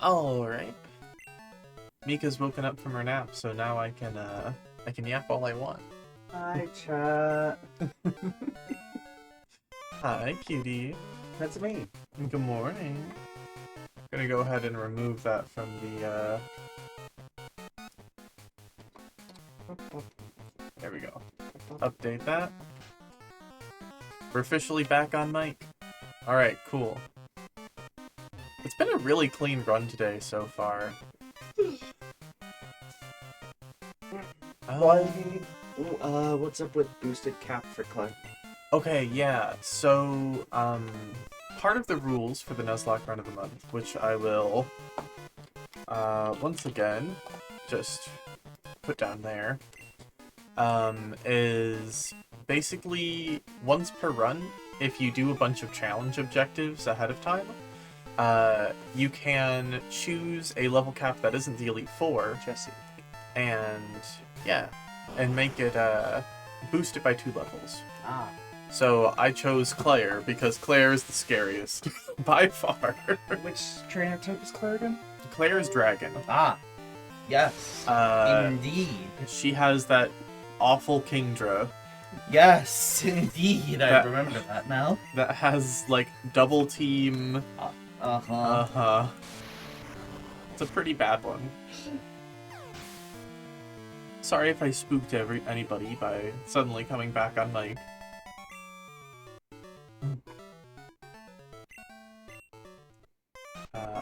Alright. Mika's woken up from her nap, so now I can yap all I want. Hi, chat. Hi, cutie. That's me. Good morning. I'm gonna go ahead and remove that from the, There we go. Update that. We're officially back on mic. Alright, cool. It's been a really clean run today so far. What's up with boosted cap for Claire? Okay, yeah. So, part of the rules for the Nuzlocke run of the month, which I will, once again, just put down there, is basically once per run, if you do a bunch of challenge objectives ahead of time, you can choose a level cap that isn't the Elite Four, Jesse. and yeah, and make it boost it by 2 levels. Ah. So I chose Claire because Claire is the scariest by far. Which trainer type is Claire again? Claire is Dragon. Ah. Yes. Indeed. She has that awful Kingdra. Yes, indeed. I remember that now. That has like double team. Uh-huh. It's a pretty bad one. Sorry if I spooked anybody by suddenly coming back on mic.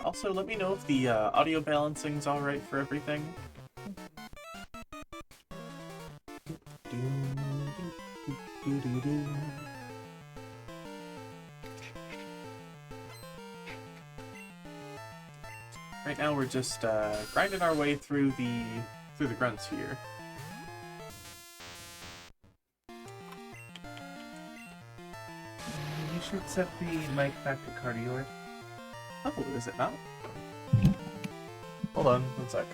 Also, let me know if the audio balancing's alright for everything. Right now we're just grinding our way through the grunts here. You should set the mic back to cardioid. Oh, is it not? Hold on, one sec.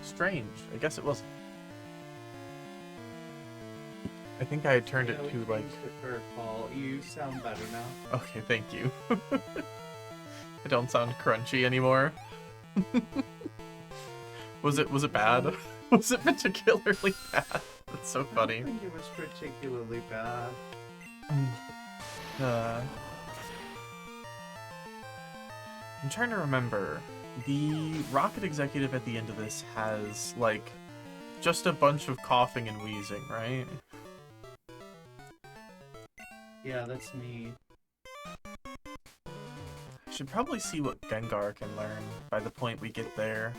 Strange. I guess it wasn't. I think I had turned it to like. You sound better now. Okay, thank you. I don't sound crunchy anymore. Was it bad? Was it particularly bad? That's so funny. I think it was particularly bad. I'm trying to remember. The rocket executive at the end of this has, like, just a bunch of coughing and wheezing, right? Yeah, that's me. I should probably see what Gengar can learn by the point we get there.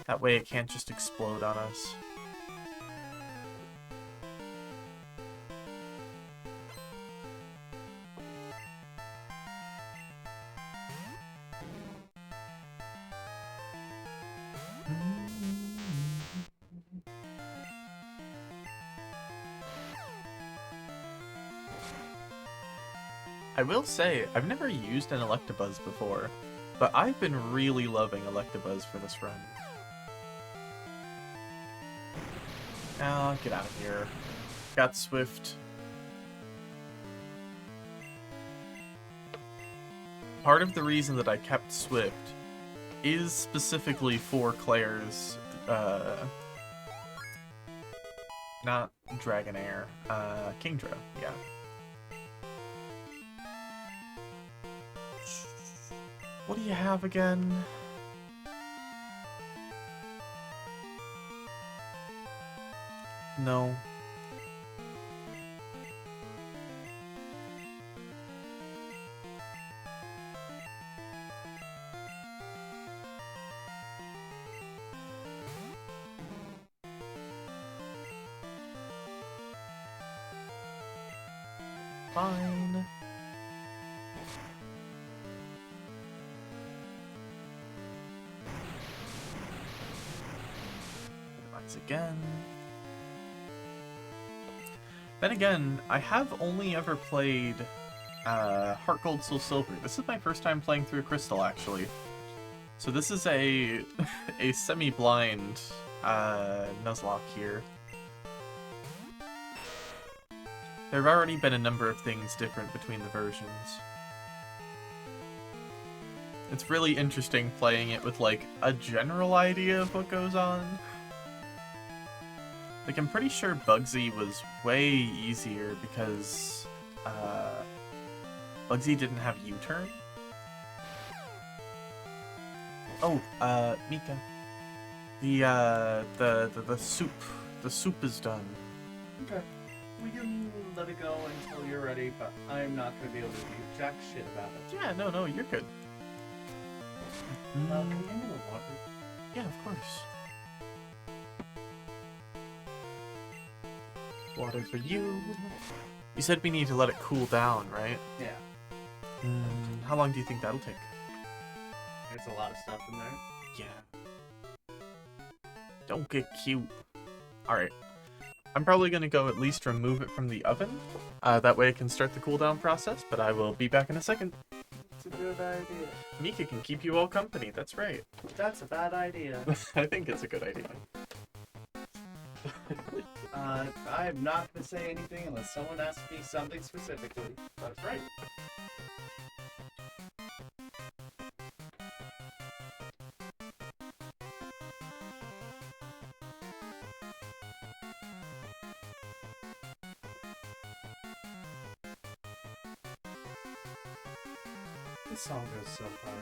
That way it can't just explode on us. I will say, I've never used an Electabuzz before, but I've been really loving Electabuzz for this run. Oh, get out of here. Got Swift. Part of the reason that I kept Swift is specifically for Claire's, not Dragonair, Kingdra, yeah. What do you have again? No. Fine. Once again. Then again, I have only ever played Heart Gold, Soul Silver. This is my first time playing through Crystal, actually. So this is a a semi-blind Nuzlocke here. There have already been a number of things different between the versions. It's really interesting playing it with, like, a general idea of what goes on. Like, I'm pretty sure Bugsy was way easier because, Bugsy didn't have U-turn. Oh, Mika. The soup is done. Okay. We can let it go until you're ready, but I'm not going to be able to do jack shit about it. Yeah, no, you're good. Can you give me the water? Yeah, of course. Water for you. You said we need to let it cool down, right? Yeah. How long do you think that'll take? There's a lot of stuff in there. Yeah. Don't get cute. Alright. I'm probably going to go at least remove it from the oven. That way I can start the cooldown process, but I will be back in a second. It's a good idea. Mika can keep you all company, that's right. That's a bad idea. I think it's a good idea. I'm not going to say anything unless someone asks me something specifically. That's right. This song goes so far.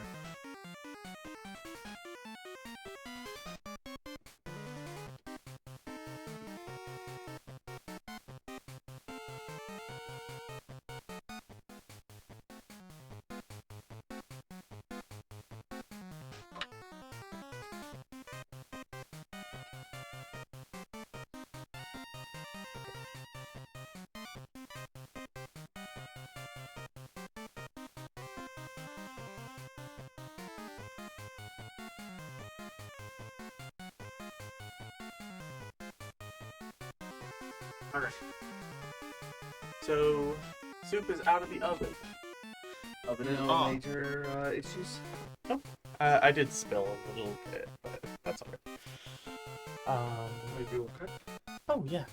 Alright. So, soup is out of the oven. No major issues? Nope. I did spill a little bit, but that's alright. Maybe okay. Oh, yeah.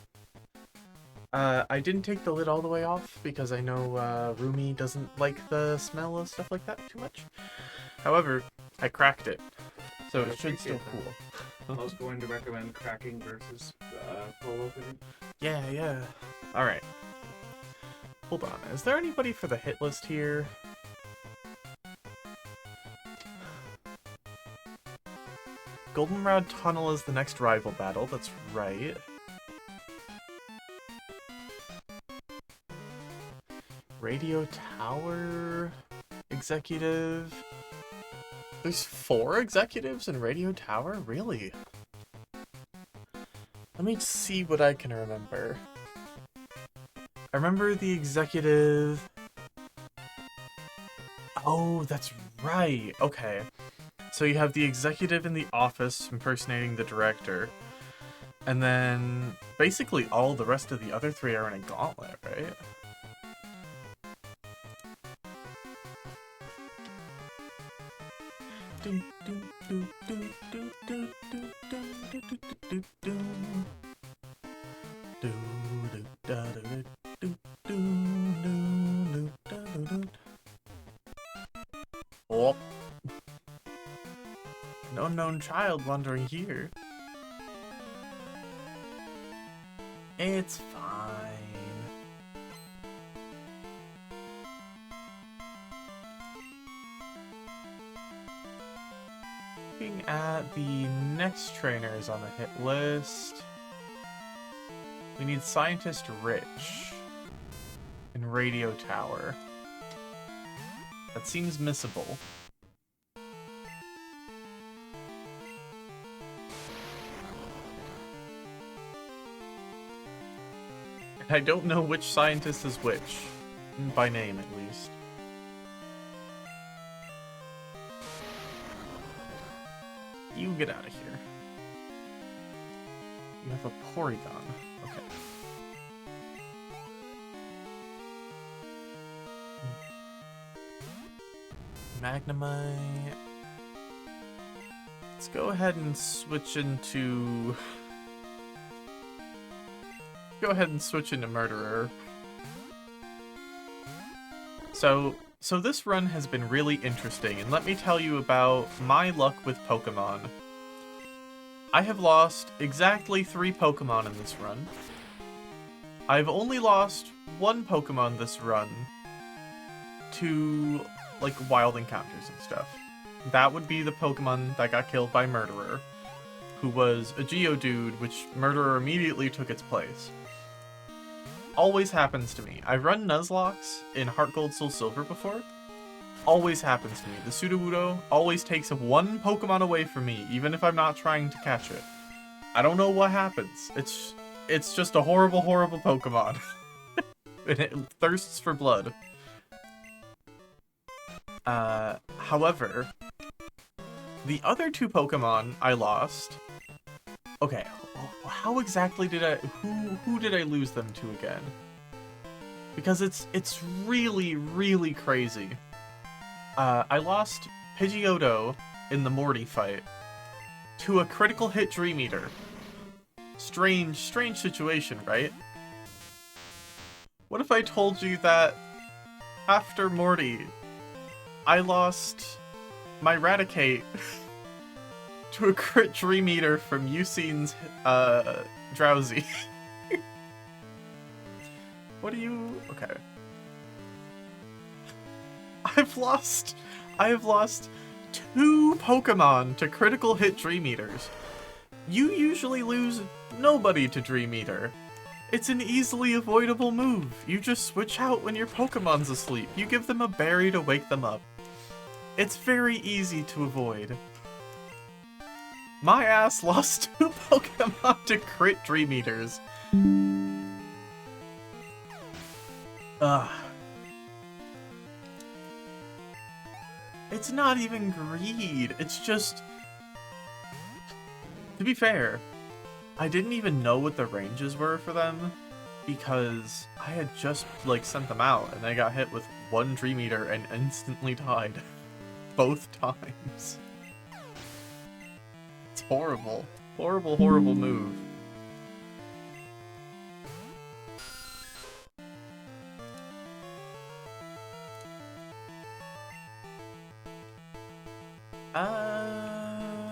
I didn't take the lid all the way off because I know Rumi doesn't like the smell of stuff like that too much. However, I cracked it, so it should still cool. I was going to recommend cracking versus full opening. Yeah. Alright. Hold on. Is there anybody for the hit list here? Goldenrod Tunnel is the next rival battle, that's right. Radio Tower executive. There's 4 executives in Radio Tower? Really? Let me see what I can remember. I remember the executive... Oh, that's right. Okay. So you have the executive in the office impersonating the director. And then basically all the rest of the other 3 are in a gauntlet, right? Oh. An unknown child wandering here. It's fine. Looking at the next trainers on the hit list. We need Scientist Rich and Radio Tower. That seems missable. And I don't know which scientist is which. By name, at least. You get out of here. You have a Porygon. Okay. Magnemite. Let's go ahead and switch into... Go ahead and switch into Murderer. So this run has been really interesting, and let me tell you about my luck with Pokemon. I have lost exactly 3 Pokemon in this run. I've only lost 1 Pokemon this run to, like, wild encounters and stuff. That would be the Pokemon that got killed by Murderer, who was a Geodude, which Murderer immediately took its place. Always happens to me. I've run Nuzlocke in Heart Gold Soul Silver before. Always happens to me. The Sudowoodo always takes 1 Pokemon away from me, even if I'm not trying to catch it. I don't know what happens. It's just a horrible, horrible Pokemon. And it thirsts for blood. However, the other 2 Pokemon I lost... Okay, how exactly did I... Who did I lose them to again? Because it's really, really crazy. I lost Pidgeotto in the Morty fight to a critical hit Dream Eater. Strange situation, right? What if I told you that after Morty, I lost my Raticate to a crit Dream Eater from Usain's Drowsy? What are you... Okay. I've I have lost 2 Pokemon to critical hit Dream Eaters. You usually lose nobody to Dream Eater. It's an easily avoidable move. You just switch out when your Pokemon's asleep. You give them a berry to wake them up. It's very easy to avoid. My ass lost 2 Pokemon to crit Dream Eaters. Ugh. It's not even greed. It's just... To be fair, I didn't even know what the ranges were for them because I had just, like, sent them out and I got hit with 1 Dream Eater and instantly died. Both times. It's horrible. Horrible, horrible move.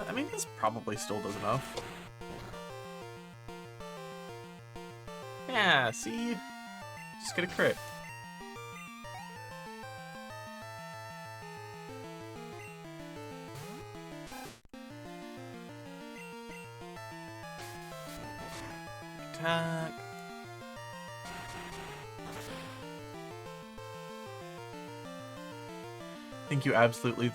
I mean, this probably still does enough. Yeah, see? Just get a crit. Attack. I think you absolutely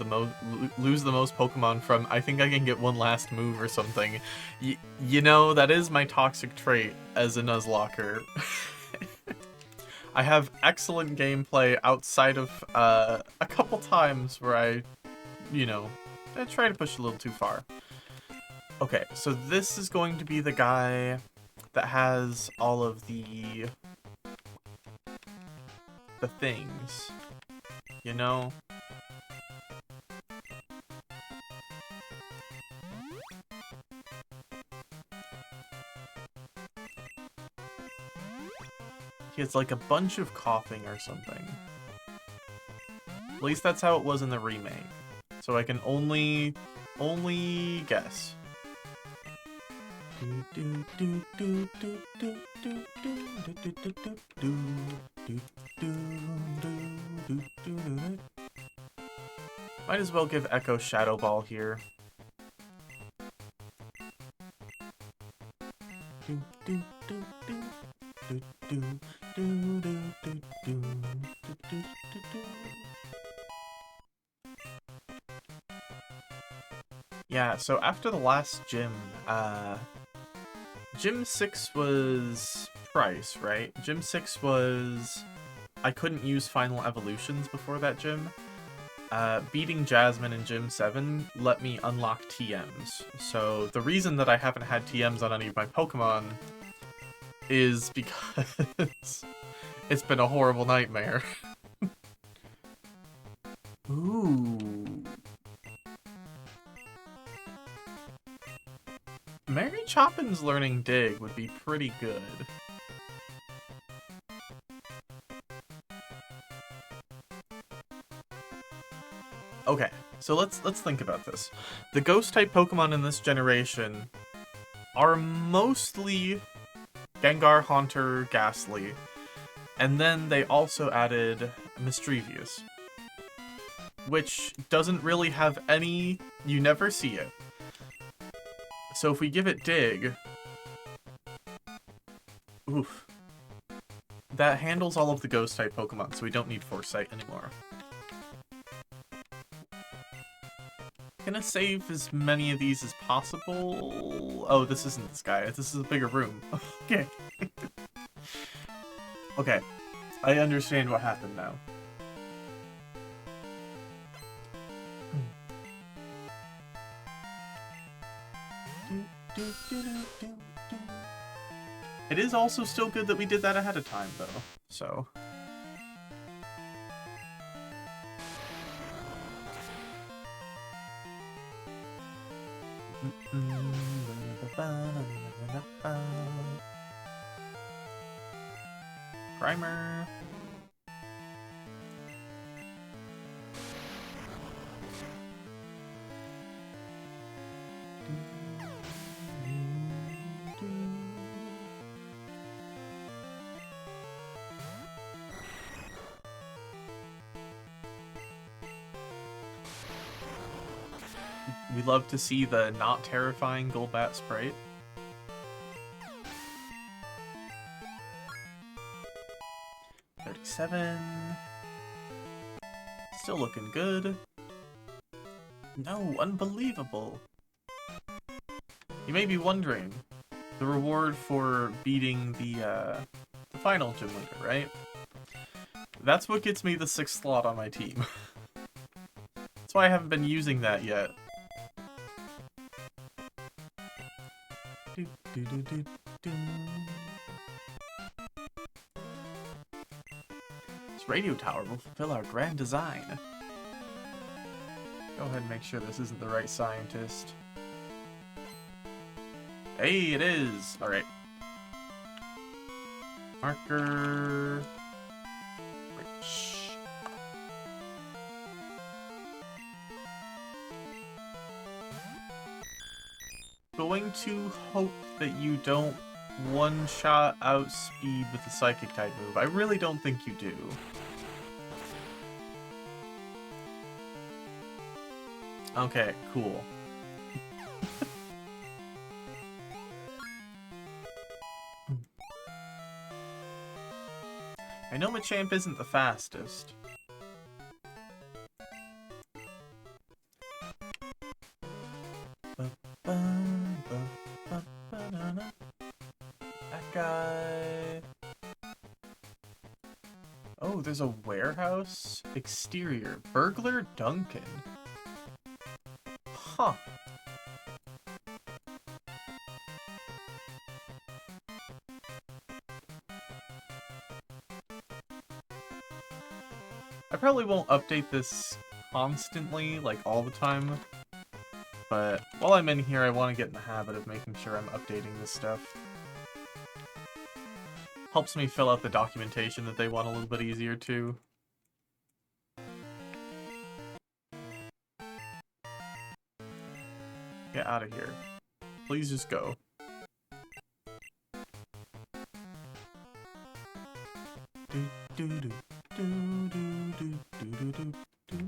lose the most Pokemon from, I think I can get one last move or something. You know, that is my toxic trait as a Nuzlocker. I have excellent gameplay outside of a couple times where I try to push a little too far. Okay, so this is going to be the guy that has all of the things, you know? He has like a bunch of coughing or something. At least that's how it was in the remake. So I can only guess. Might as well give Echo Shadow Ball here. Yeah, so after the last gym, Gym 6 was Pryce, right? Gym 6 was... I couldn't use Final Evolutions before that gym. Beating Jasmine in Gym 7 let me unlock TMs. So the reason that I haven't had TMs on any of my Pokemon is because it's been a horrible nightmare. Ooh. Mary Chopin's learning Dig would be pretty good. Okay, so let's think about this. The Ghost-type Pokemon in this generation are mostly Gengar, Haunter, Ghastly, and then they also added Mischievous, which doesn't really have any... You never see it. So if we give it Dig... Oof. That handles all of the Ghost-type Pokemon, so we don't need Foresight anymore. Gonna save as many of these as possible. Oh, this isn't this guy. This is a bigger room. Okay. Okay. I understand what happened now. It is also still good that we did that ahead of time, though. So... Primer. We love to see the not terrifying Golbat Sprite. $37. Still looking good. No, unbelievable. You may be wondering, the reward for beating the final gym leader, right? That's what gets me the 6th slot on my team. That's why I haven't been using that yet. This radio tower will fulfill our grand design. Go ahead and make sure this isn't the right scientist. Hey, it is! Alright. Marker... Rich. Going to hope that you don't one-shot outspeed with the Psychic type move. I really don't think you do. Okay, cool. I know Machamp isn't the fastest. That guy... Oh, there's a warehouse? Exterior. Burglar Duncan. Huh. I probably won't update this constantly, like all the time, but while I'm in here, I want to get in the habit of making sure I'm updating this stuff. Helps me fill out the documentation that they want a little bit easier too. Get out of here. Please just go. Do, do, do. Do, do, do, do, do, do.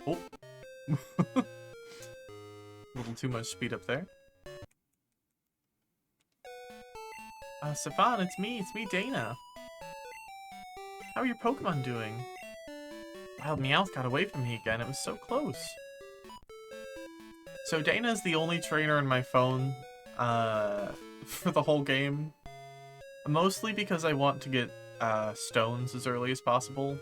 Oh. A little too much speed up there. Stefan, it's me, Dana. How are your Pokemon doing? Wild Meowth got away from me again, it was so close. So Dana's the only trainer in my phone, for the whole game. Mostly because I want to get, stones as early as possible.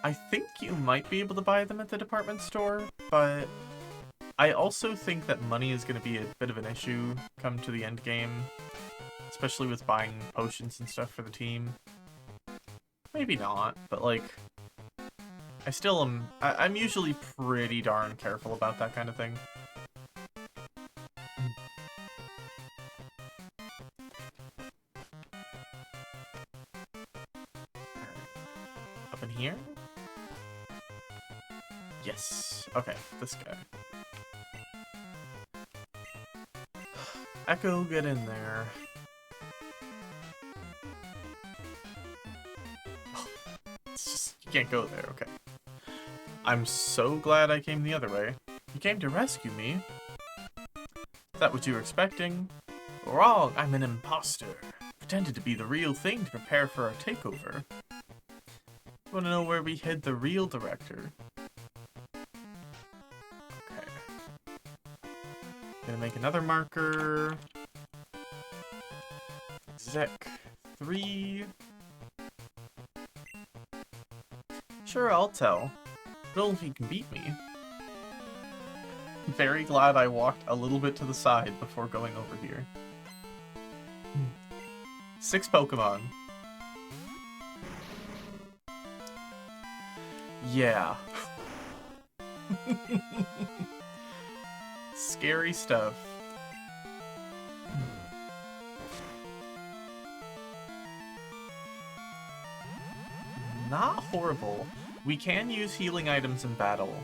I think you might be able to buy them at the department store, but I also think that money is going to be a bit of an issue come to the end game. Especially with buying potions and stuff for the team. Maybe not, but like... I still am... I'm usually pretty darn careful about that kind of thing. Up in here? Yes. Okay, this guy. Echo, get in there. Oh, it's just... You can't go there, okay. I'm so glad I came the other way. You came to rescue me. Is that what you were expecting? Wrong, I'm an imposter. Pretended to be the real thing to prepare for our takeover. You want to know where we hid the real director? Okay. Gonna make another marker. Zek 3. Sure, I'll tell. I don't know if he can beat me. Very glad I walked a little bit to the side before going over here. 6 Pokemon. Yeah. Scary stuff. Not horrible. We can use healing items in battle.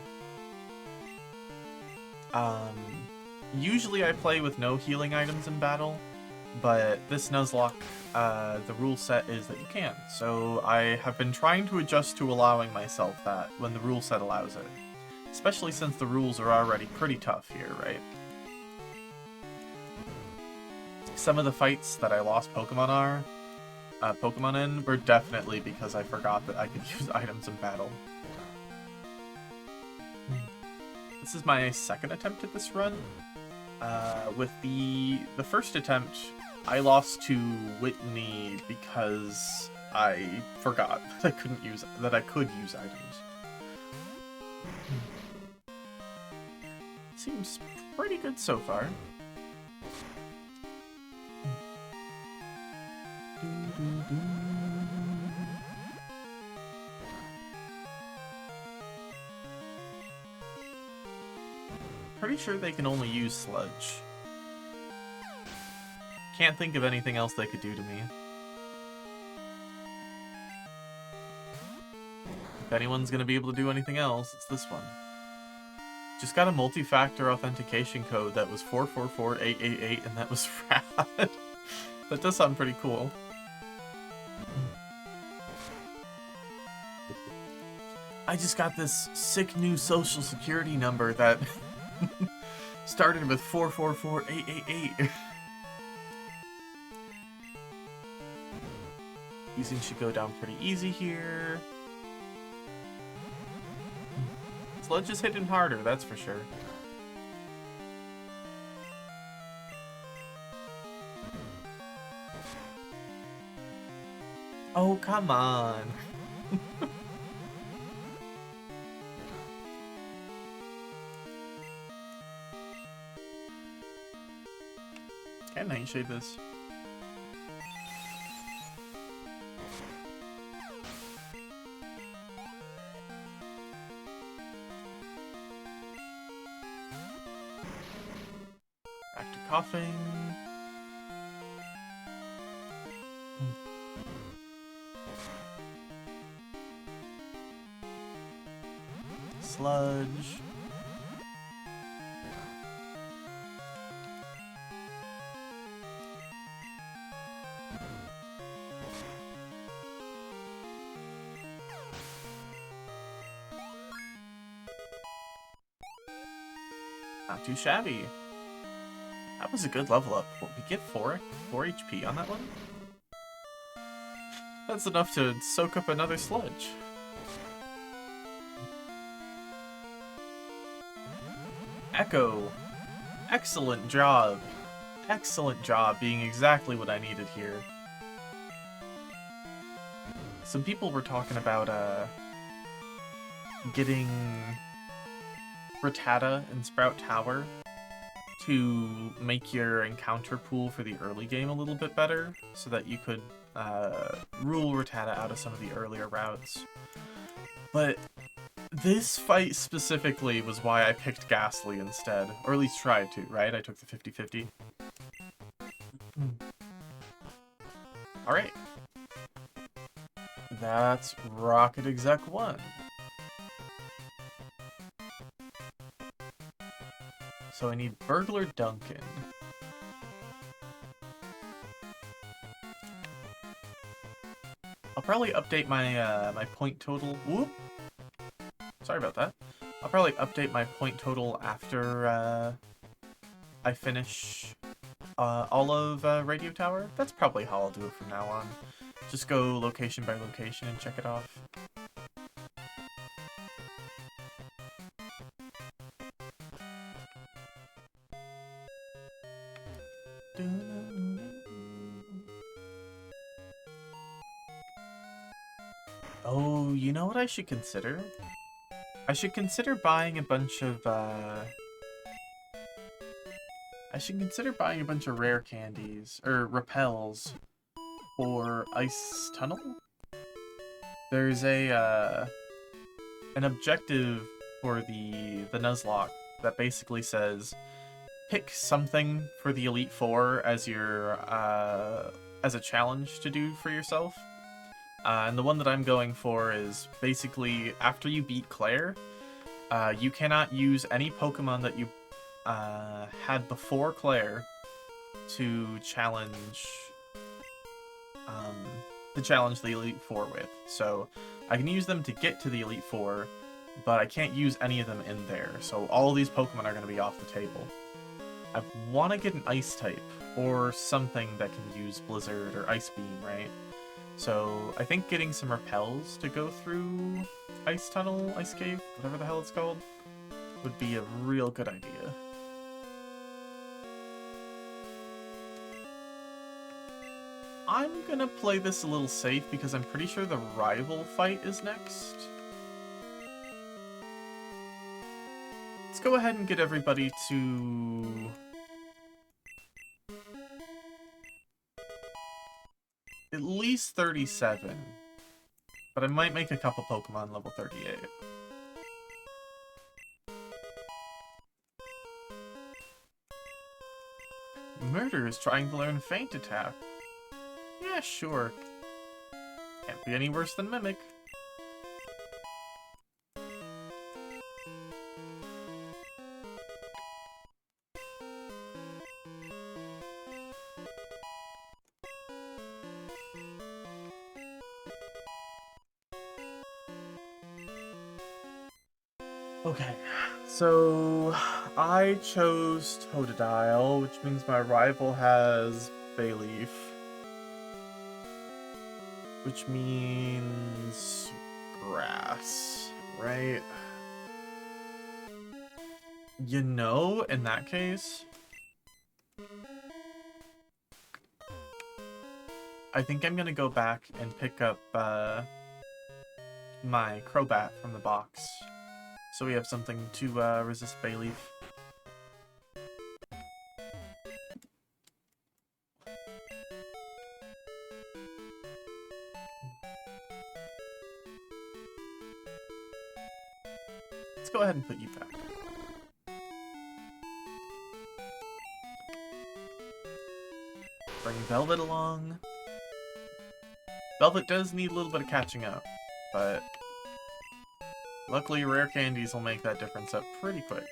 Usually I play with no healing items in battle, but this Nuzlocke, the rule set is that you can. So I have been trying to adjust to allowing myself that when the rule set allows it. Especially since the rules are already pretty tough here, right? Some of the fights that I lost Pokemon in were definitely because I forgot that I could use items in battle. This is my second attempt at this run. With the first attempt, I lost to Whitney because I forgot that I could use items. Seems pretty good so far. Pretty sure they can only use sludge. Can't think of anything else they could do to me. If anyone's gonna be able to do anything else, it's this one. Just got a multi-factor authentication code that was 444888, and that was rad. That does sound pretty cool. I just got this sick new social security number that started with 444888. Using should go down pretty easy here. Sludge is hitting harder, that's for sure. Oh, come on. Can nightshade this? Back to coughing. Sludge. Not too shabby. That was a good level up. What, we get 4 HP on that one? That's enough to soak up another sludge. Echo. Excellent job. Excellent job being exactly what I needed here. Some people were talking about getting Rattata in Sprout Tower to make your encounter pool for the early game a little bit better, so that you could rule Rattata out of some of the earlier routes. But this fight specifically was why I picked Ghastly instead, or at least tried to, right? I took the 50-50. Alright. That's Rocket Exec 1. So I need Burglar Duncan. I'll probably update my my point total. Whoop! Sorry about that. I'll probably update my point total after I finish all of Radio Tower. That's probably how I'll do it from now on. Just go location by location and check it off. Oh, you know what I should consider? I should consider buying a bunch of rare candies or repels for Ice Tunnel. There's a an objective for the Nuzlocke that basically says pick something for the Elite Four as your as a challenge to do for yourself. And the one that I'm going for is basically after you beat Claire, you cannot use any Pokemon that you had before Claire to challenge the Elite Four with. So I can use them to get to the Elite Four, but I can't use any of them in there. So all these Pokemon are going to be off the table. I want to get an Ice type or something that can use Blizzard or Ice Beam, right? So I think getting some repels to go through Ice Tunnel, Ice Cave, whatever the hell it's called, would be a real good idea. I'm gonna play this a little safe because I'm pretty sure the rival fight is next. Let's go ahead and get everybody to... at least 37. But I might make a couple Pokemon level 38. Murder is trying to learn Feint Attack. Yeah, sure. Can't be any worse than Mimic. Okay, so I chose Totodile, which means my rival has Bayleaf. Which means grass, right? You know, in that case, I think I'm gonna go back and pick up my Crobat from the box. So we have something to resist Bayleaf. Let's go ahead and put you back. Bring Velvet along. Velvet does need a little bit of catching up, but luckily rare candies will make that difference up pretty quick.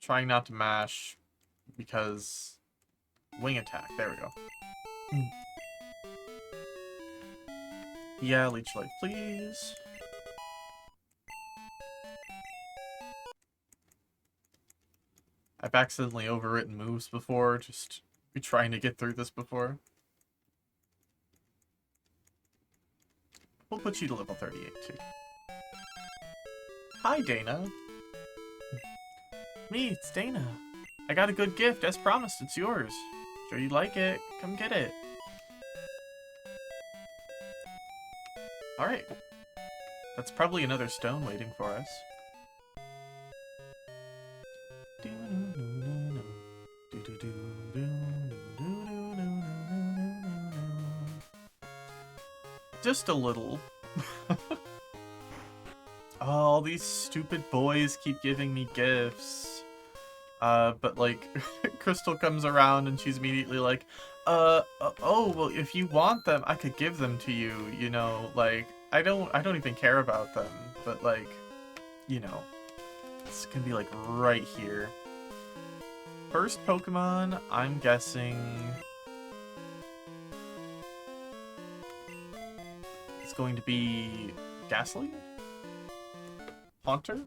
Trying not to mash because wing attack. There we go. Yeah, leech life, please. I've accidentally overwritten moves before, just trying to get through this before. We'll put you to level 38 too. Hi, Dana. Me, it's Dana. I got a good gift, as promised, it's yours. Sure you like it, come get it. Alright. That's probably another stone waiting for us. Just a little. All these stupid boys keep giving me gifts. But like, Crystal comes around and she's immediately like, oh, well, if you want them, I could give them to you, you know, like, I don't even care about them, but like, you know, this can be like right here. First Pokemon, I'm guessing it's going to be Ghastly? Haunter?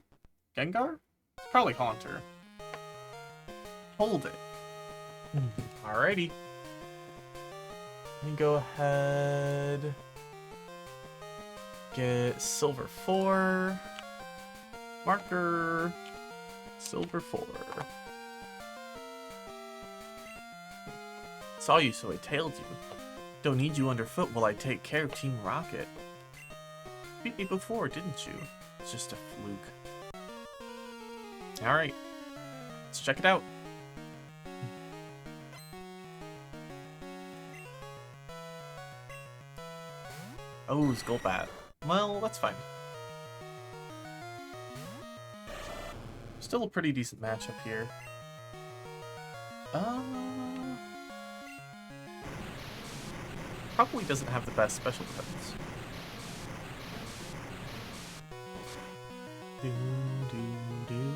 Gengar? It's probably Haunter. Hold it. Alrighty. Let me go ahead. Get Silver 4. Marker. Silver 4. Saw you, so I tailed you. Don't need you underfoot while I take care of Team Rocket. Beat me before, didn't you? It's just a fluke. Alright. Let's check it out. Oh, Skullbat. Well, that's fine. Still a pretty decent matchup here. Probably doesn't have the best special defense. Do, do, do.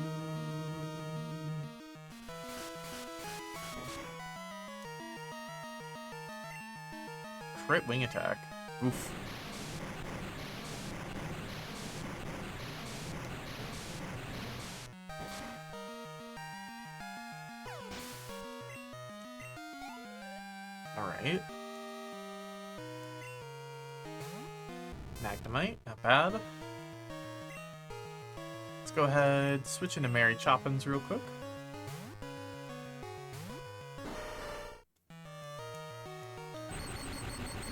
Crit wing attack. Oof. Alright. Magnemite, not bad. Let's go ahead, switch into Mary Choppins real quick.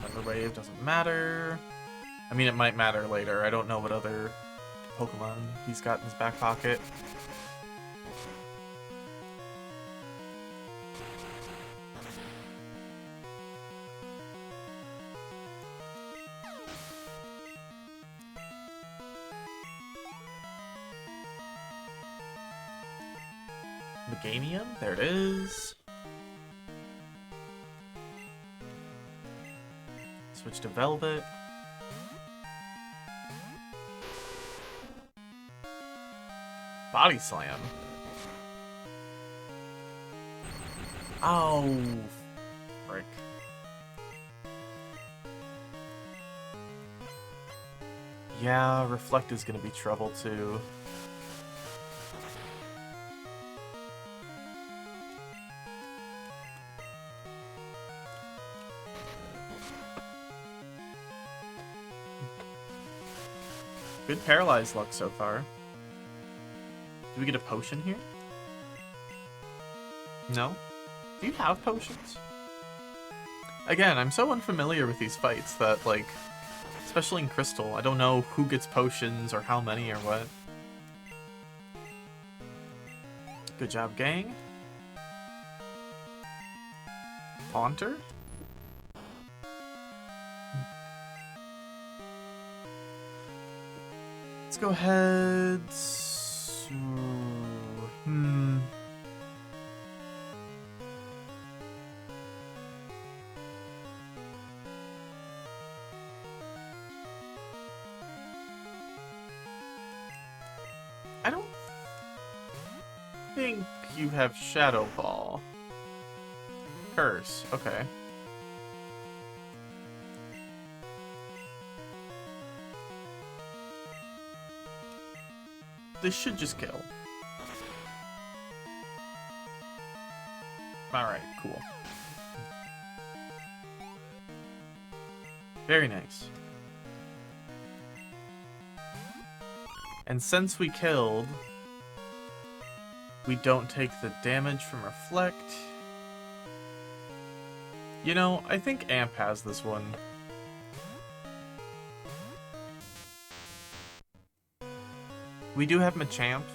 Thunder Wave doesn't matter. I mean, it might matter later. I don't know what other Pokemon he's got in his back pocket. Meganium, there it is. Switch to Velvet. Body Slam. Oh, frick. Yeah, Reflect is gonna be trouble too. Good paralyzed luck so far. Do we get a potion here? No? Do you have potions? Again, I'm so unfamiliar with these fights that, like, especially in Crystal, I don't know who gets potions or how many or what. Good job, gang. Haunter? Let's go ahead. I don't think you have Shadow Ball. Curse, okay. This should just kill. Alright, cool. Very nice. And since we killed, we don't take the damage from Reflect. You know, I think Amp has this one. We do have Machamp,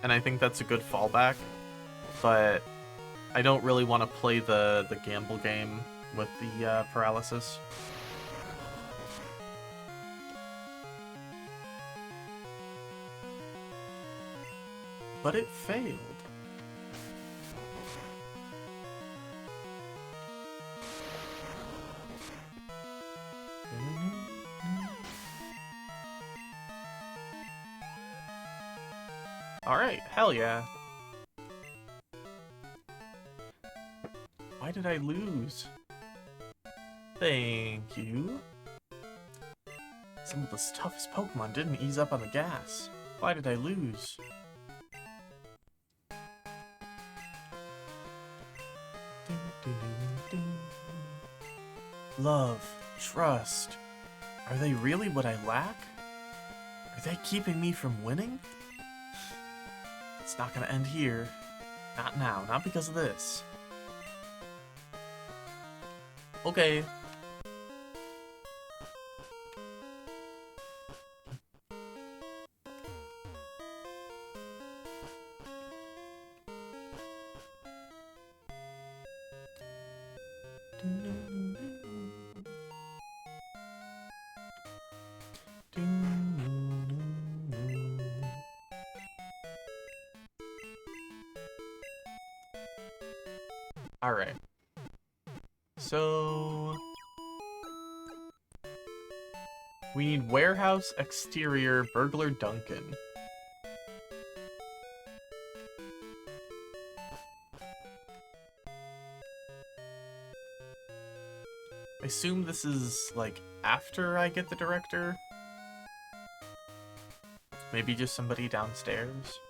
and I think that's a good fallback, but I don't really want to play the gamble game with the paralysis. But it failed. Alright, hell yeah. Why did I lose? Thank you. Some of the toughest Pokemon didn't ease up on the gas. Why did I lose? Love, trust. Are they really what I lack? Are they keeping me from winning? It's not gonna end here. Not now, not because of this. Okay. Alright. So we need Warehouse Exterior Burglar Duncan. I assume this is, like, after I get the director? Maybe just somebody downstairs?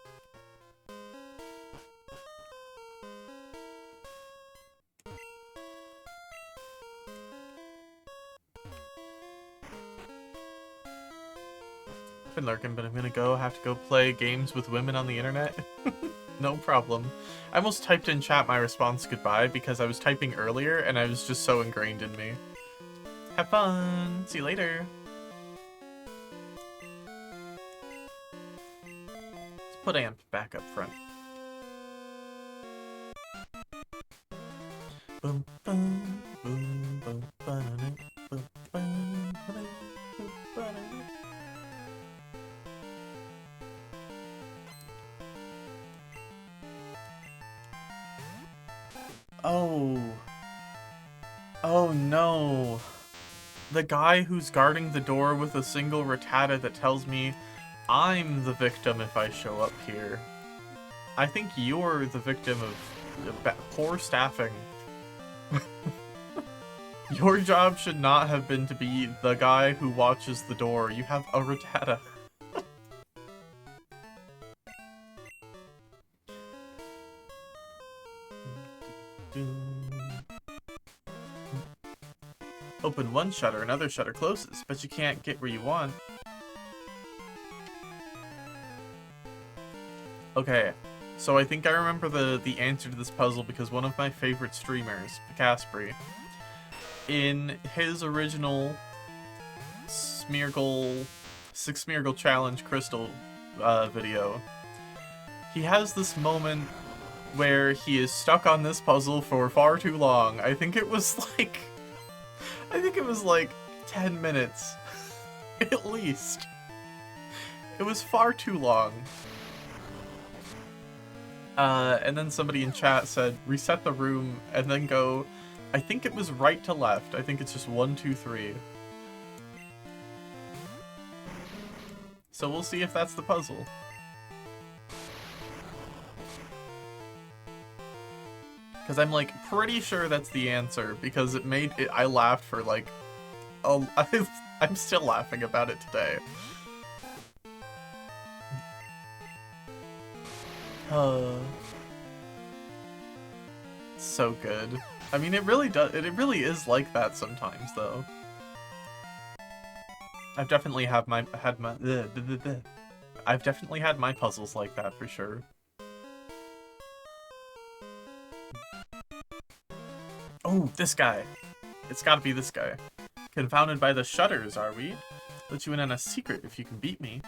Been lurking, but I'm gonna have to go play games with women on the internet. No problem. I almost typed in chat my response goodbye because I was typing earlier and I was just so ingrained in me. Have fun! See you later! Let's put Amp back up front. Boom, boom, boom, boom, ba-da-da, boom, boom, ba-da-da, boom, ba-da-da. Oh. Oh no. The guy who's guarding the door with a single Rattata that tells me I'm the victim if I show up here. I think you're the victim of poor staffing. Your job should not have been to be the guy who watches the door. You have a Rattata. Open one shutter, another shutter closes, but you can't get where you want. Okay, so I think I remember the answer to this puzzle because one of my favorite streamers, Caspery, in his original Smeargle, 6 Smeargle Challenge Crystal video, he has this moment where he is stuck on this puzzle for far too long. I think it was like 10 minutes, at least. It was far too long. And then somebody in chat said, reset the room and then go, I think it was right to left. I think it's just 1, 2, 3. So we'll see if that's the puzzle. Because I'm, like, pretty sure that's the answer, because it made it, I laughed for, like, oh, I'm still laughing about it today. So good. I mean, it really does, it really is like that sometimes, though. I've definitely had my puzzles like that, for sure. Oh, this guy. It's gotta be this guy. Confounded by the shutters, are we? Let you in on a secret if you can beat me.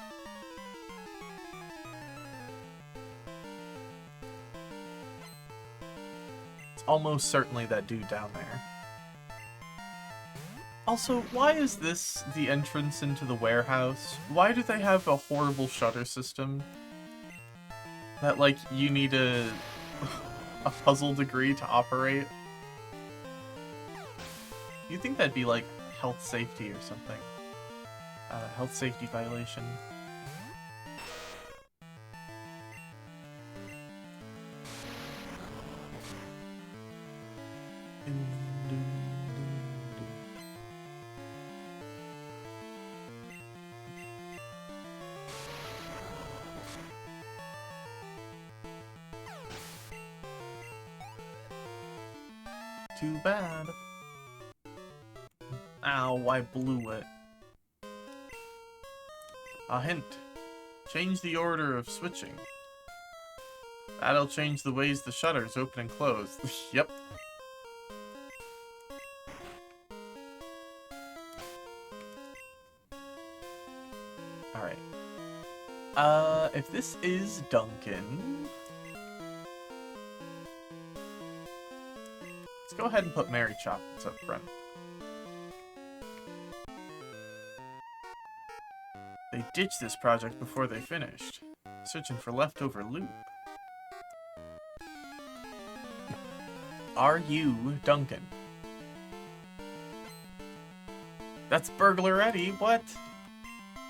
It's almost certainly that dude down there. Also, why is this the entrance into the warehouse? Why do they have a horrible shutter system? That, like, you need a puzzle degree to operate? You'd think that'd be, like, health safety or something. Health safety violation. Too bad. Ow, I blew it. A hint. Change the order of switching. That'll change the ways the shutters open and close. Yep. Alright. If this is Duncan... let's go ahead and put Mary Chocolates up front. They ditched this project before they finished. Searching for leftover loot. Are you Duncan? That's Burglar Eddie, what?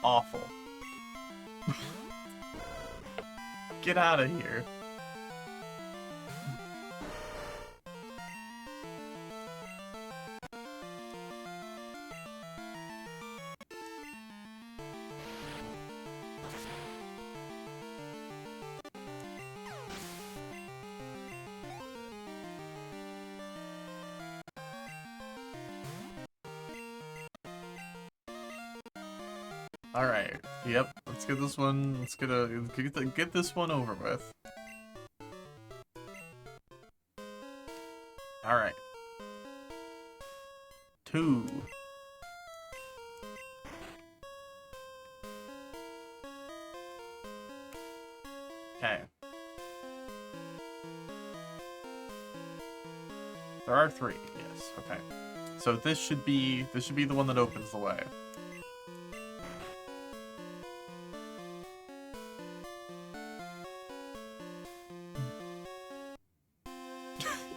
Awful. Get out of here. Alright. Yep. Let's get this one. Let's get this one over with. Alright. 2. Okay. There are 3, yes, okay. So this should be the one that opens the way.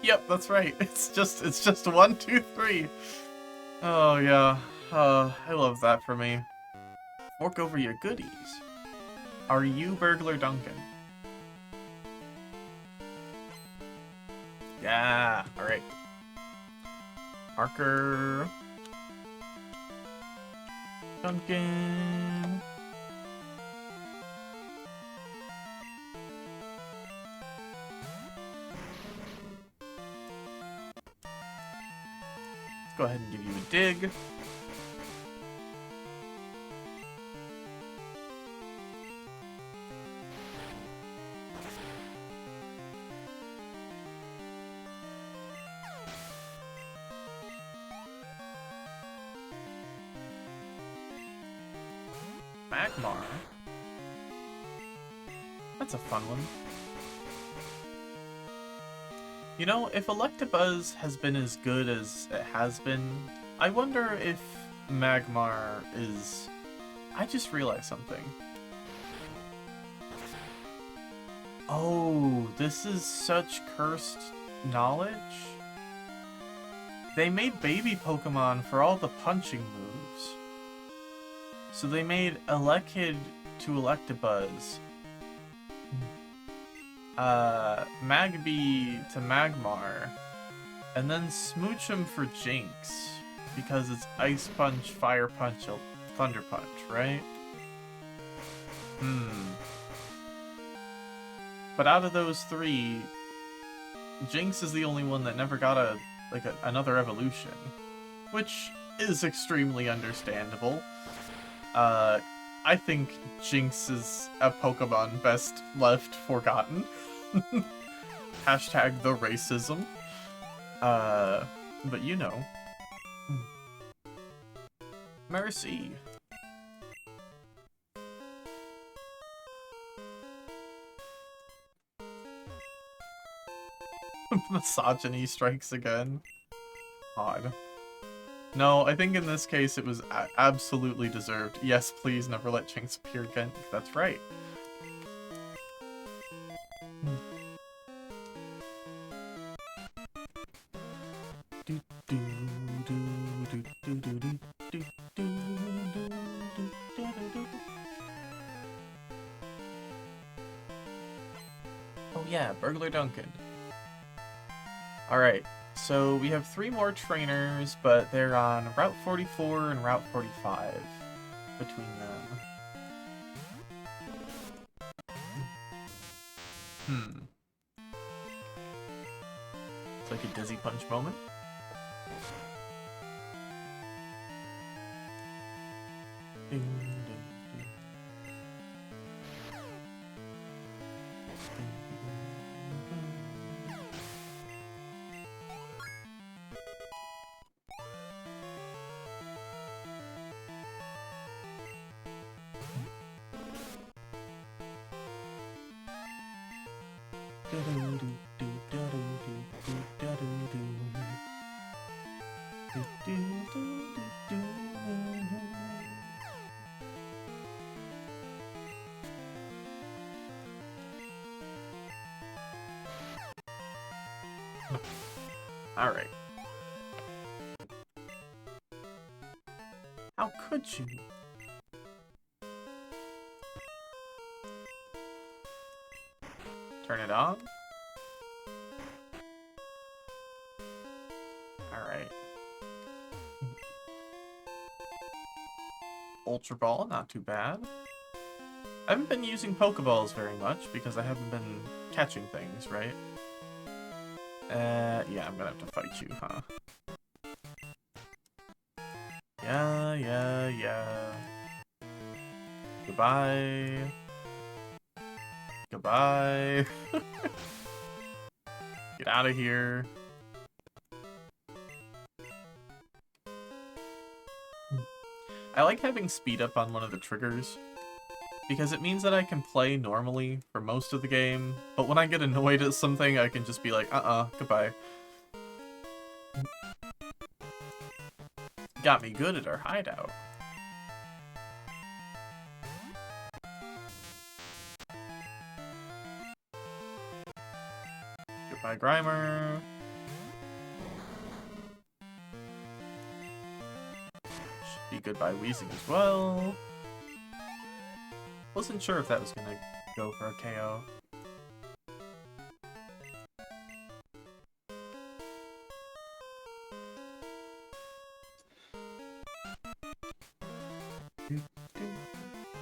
Yep, that's right. It's just 1, 2, 3. Oh yeah. I love that for me. Fork over your goodies. Are you Burglar Duncan? Yeah, alright. Marker. Duncan. Let's go ahead and give you a dig. Magmar. That's a fun one. You know, if Electabuzz has been as good as it has been, I wonder if Magmar is... I just realized something. Oh, this is such cursed knowledge? They made baby Pokemon for all the punching moves. So they made Elekid to Electabuzz, Magby to Magmar, and then Smoochum for Jinx, because it's Ice Punch, Fire Punch, Thunder Punch, right? But out of those 3, Jinx is the only one that never got another evolution, which is extremely understandable. I think Jinx is a Pokemon best left forgotten. Hashtag the racism. But you know. Mercy. Misogyny strikes again. Odd. No, I think in this case it was absolutely deserved. Yes, please never let Jinx appear again. That's right. Oh yeah, Burglar Duncan. Alright. So we have 3 more trainers, but they're on Route 44 and Route 45 between them. It's like a Dizzy Punch moment. Alright. How could you? Turn it on? Alright. Ultra Ball, not too bad. I haven't been using Pokeballs very much because I haven't been catching things, right? Yeah, I'm gonna have to fight you, huh? Yeah. Goodbye. Goodbye. Get out of here. I like having speed up on one of the triggers, because it means that I can play normally for most of the game, but when I get annoyed at something, I can just be like, goodbye. Got me good at our hideout. Goodbye, Grimer. Should be goodbye, Weezing as well. Wasn't sure if that was gonna go for a KO.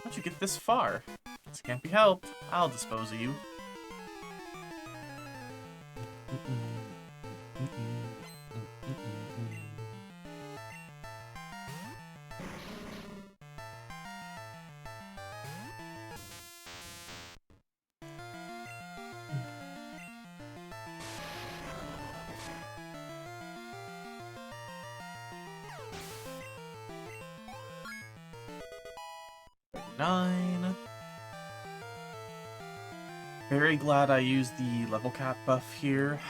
How'd you get this far? This can't be helped. I'll dispose of you. Nine. Very glad I used the level cap buff here.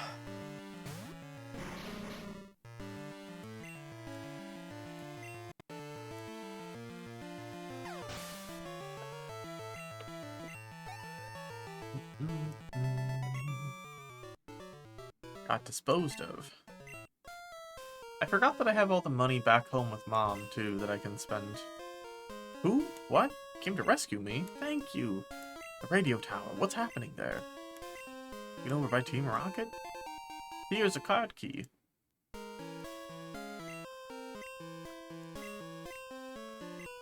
Got disposed of. I forgot that I have all the money back home with Mom, too, that I can spend. Who? What? Came to rescue me? Thank you. The radio tower. What's happening there? You know, over by Team Rocket? Here's a card key.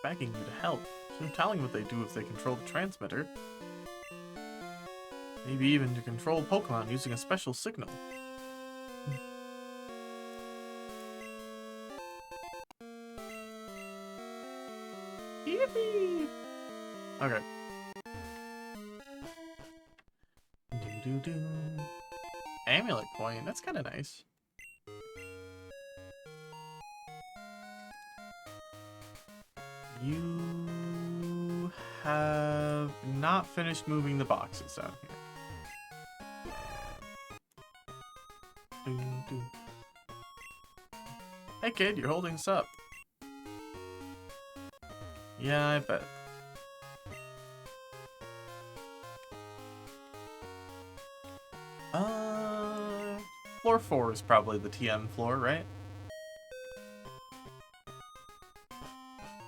Begging you to help. No telling what they do if they control the transmitter. Maybe even to control Pokemon using a special signal. Yippee! Okay. Do-do-do. Amulet coin. That's kind of nice. You have not finished moving the boxes down here. Do-do. Hey kid, you're holding us up. Yeah, I bet. Floor 4 is probably the TM floor, right?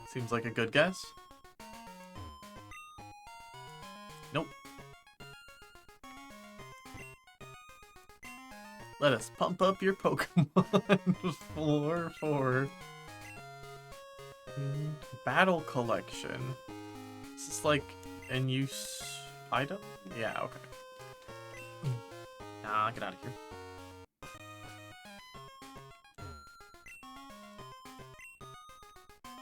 Seems like a good guess. Nope. Let us pump up your Pokemon. Floor 4. Battle collection. Is this like in use item? Yeah, okay. Nah, get out of here.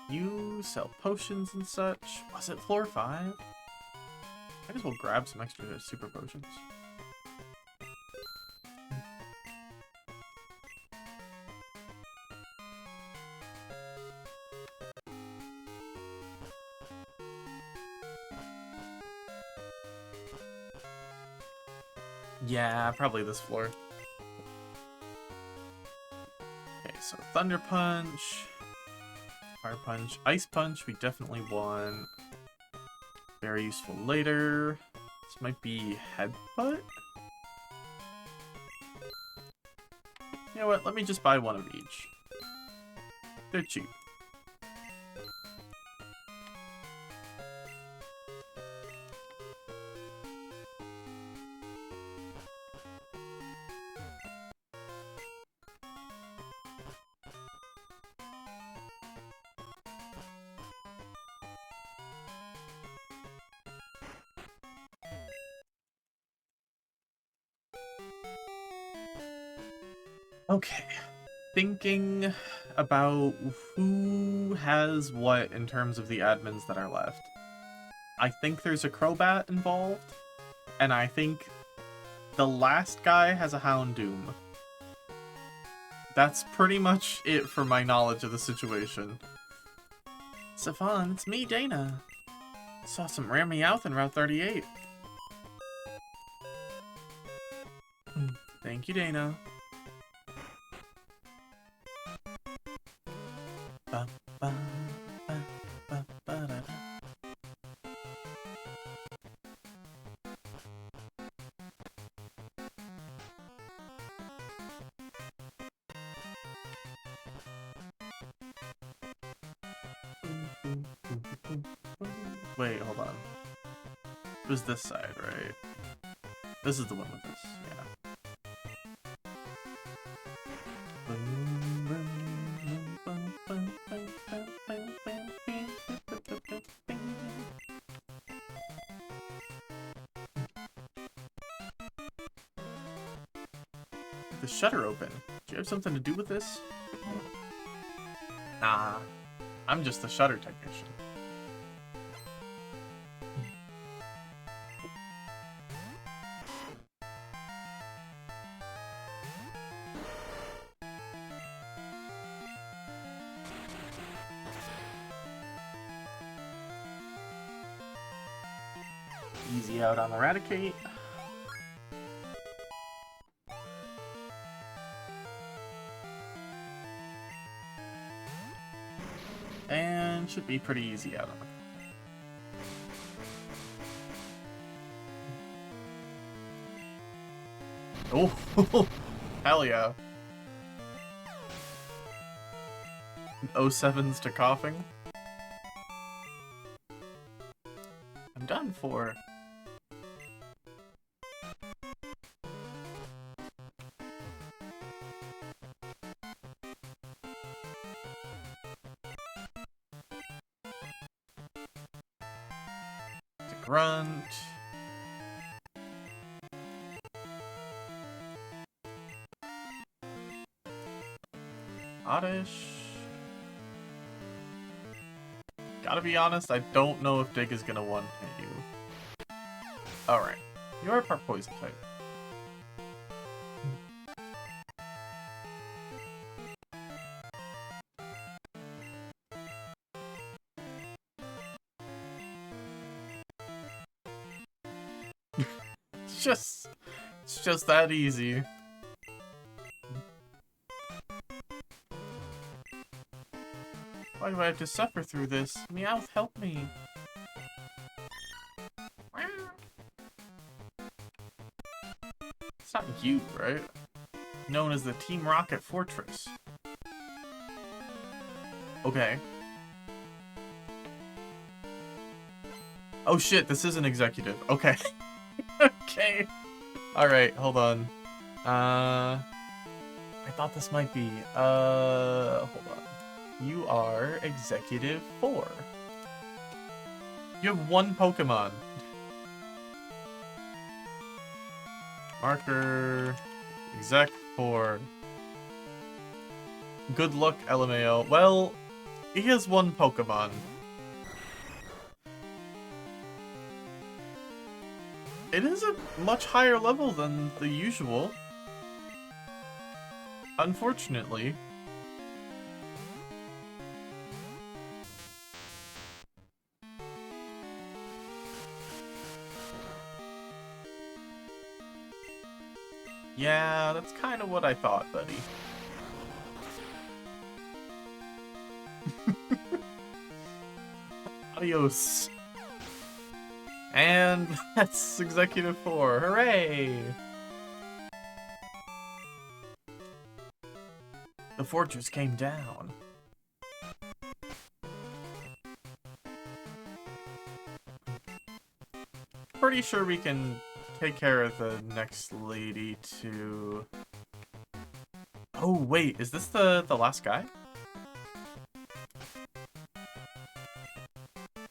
You sell potions and such. Was it floor 5? Might as well grab some extra super potions. Yeah, probably this floor. Okay, so Thunder Punch, Fire Punch, Ice Punch, we definitely want. Very useful later. This might be Headbutt? You know what, let me just buy one of each. They're cheap. Okay, thinking about who has what in terms of the admins that are left. I think there's a Crobat involved, and I think the last guy has a Houndoom. That's pretty much it for my knowledge of the situation. Savon, it's me, Dana. Saw some rare Meowth in Route 38. Thank you, Dana. Ba, ba, ba, ba, ba, da, da. Wait, hold on. It was this side, right? This is the one with this, yeah. The shutter open. Do you have something to do with this? Nah, I'm just the shutter technician. Easy out on Eradicate. And should be pretty easy out on him. Oh, hell yeah. 07s to coughing. I'm done for. Grunt. Oddish. Gotta be honest, I don't know if Dig is gonna one-hit you. Alright. You are part poison type. It's just that easy. Why do I have to suffer through this? Meowth, help me. It's not you, right? Known as the Team Rocket Fortress. Okay. Oh shit, this is an executive. Okay. Okay. Alright, hold on. I thought this might be, hold on. You are Executive 4. You have one Pokemon. Marker, Exec 4. Good luck, LMAO. Well, he has one Pokemon. It is a much higher level than the usual. Unfortunately. Yeah, that's kind of what I thought, buddy. Adios. And that's Executive 4. Hooray! The fortress came down. Pretty sure we can take care of the next lady too. Oh wait, is this the last guy?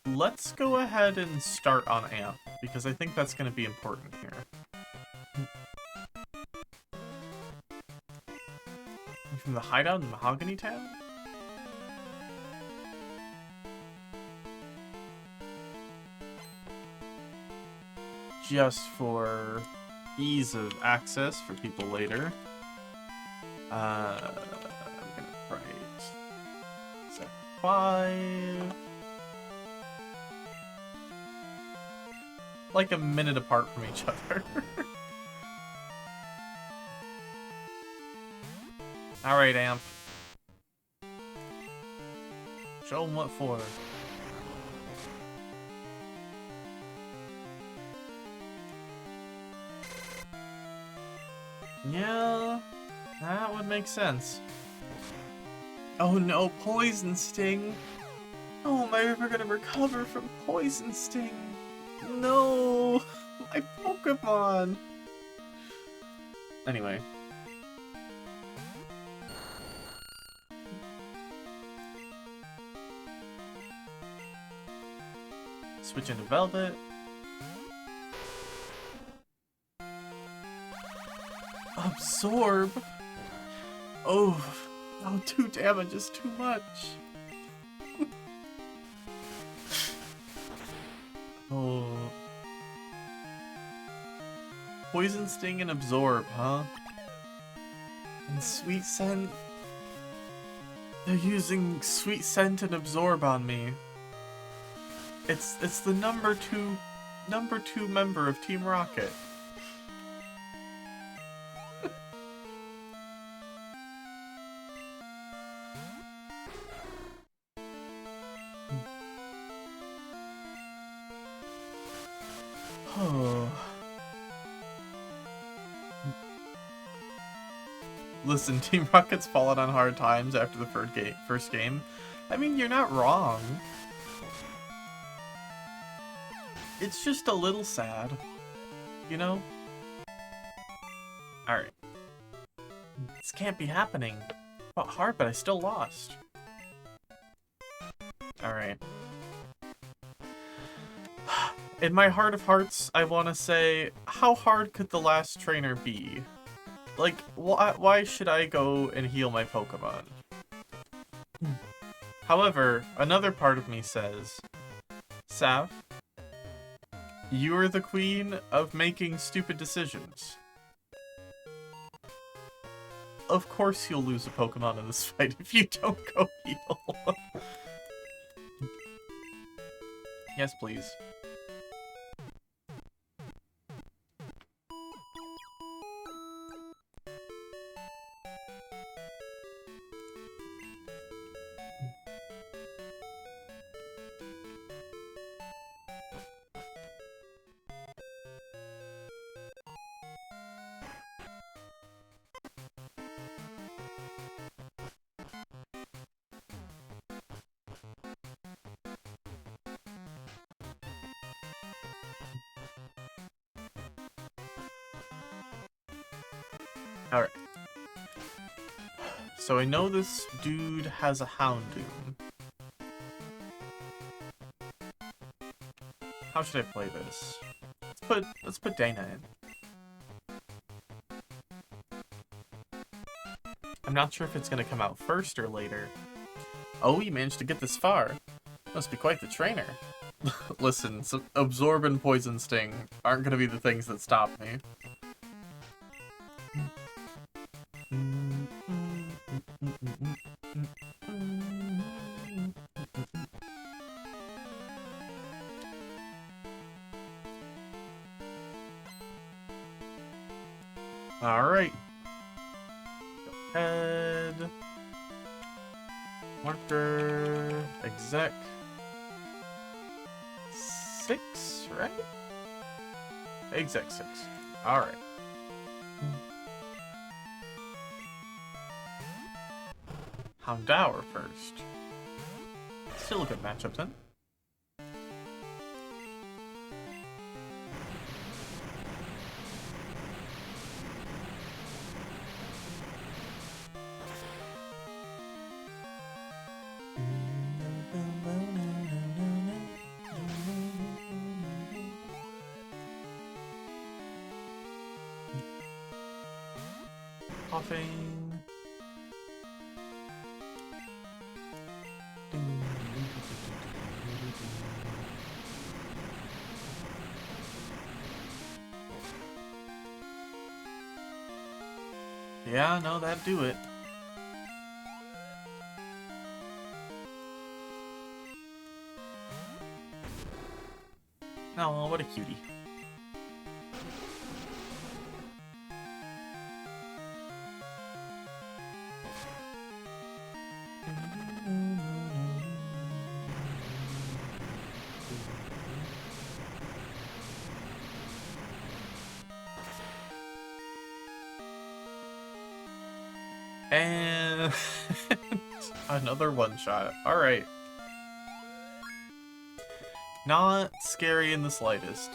Let's go ahead and start on Amp, because I think that's going to be important here. From the hideout in Mahogany Town? just for ease of access for people later. I'm gonna write set 5. Like a minute apart from each other. Alright, Amp. Show them what for. Yeah, that would make sense. Oh no, Poison Sting! Oh, am I ever gonna recover from Poison Sting? No! My Pokemon! Anyway. Switch into Velvet. Absorb? Oh, 2 damage is too much. Oh. Poison Sting and Absorb, huh? And Sweet Scent. They're using Sweet Scent and Absorb on me. It's the number two member of Team Rocket. Oh. Listen, Team Rocket's fallen on hard times after the first game. I mean, you're not wrong. It's just a little sad, you know? Alright. This can't be happening. Fought hard, but I still lost. Alright. In my heart of hearts, I want to say, how hard could the last trainer be? Like, why should I go and heal my Pokemon? However, another part of me says, Sav, you're the queen of making stupid decisions. Of course you'll lose a Pokemon in this fight if you don't go heal. Yes, please. Alright. So I know this dude has a Houndoom. How should I play this? Let's put Dana in. I'm not sure if it's gonna come out first or later. Oh, you managed to get this far. Must be quite the trainer. Listen, so Absorb and Poison Sting aren't gonna be the things that stop me. Alright. Go ahead. Marker. Exec. 6, right? Exec 6. Alright. Houndour first. Still a good matchup then. Coughing. Yeah, no, that'd do it. Oh, what a cutie. And another one shot. Alright. Not scary in the slightest.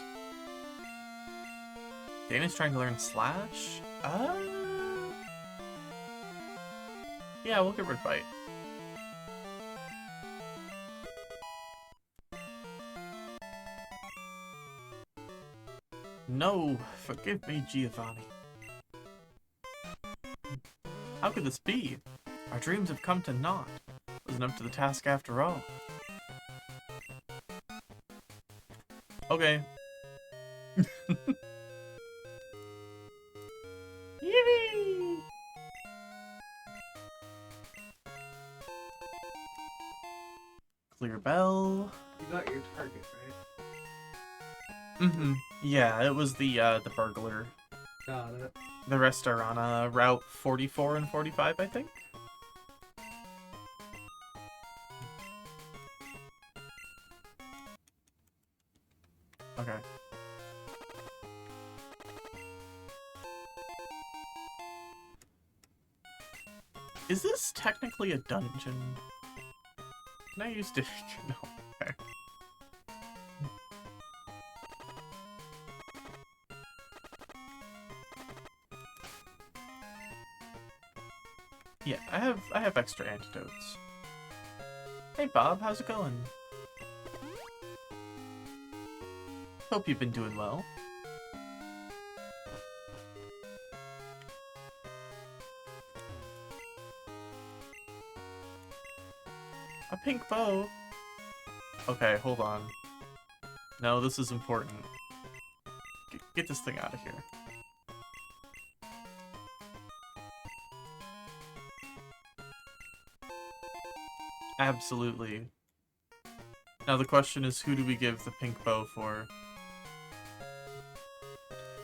Dana's trying to learn Slash? Yeah, we'll get rid of Bite. No, forgive me, Giovanni. How could this be? Our dreams have come to naught. Wasn't up to the task after all. Okay. Yippee! Clear bell. You got your target, right? Mm-hmm. Yeah, it was the burglar. Got it. The rest are on Route 44 and 45, I think. Okay. Is this technically a dungeon? Can I use it? No. Okay. Yeah, I have extra antidotes. Hey Bob, how's it going? Hope you've been doing well. A pink bow? Okay, hold on. No, this is important. Get this thing out of here. Absolutely. Now the question is, who do we give the pink bow for?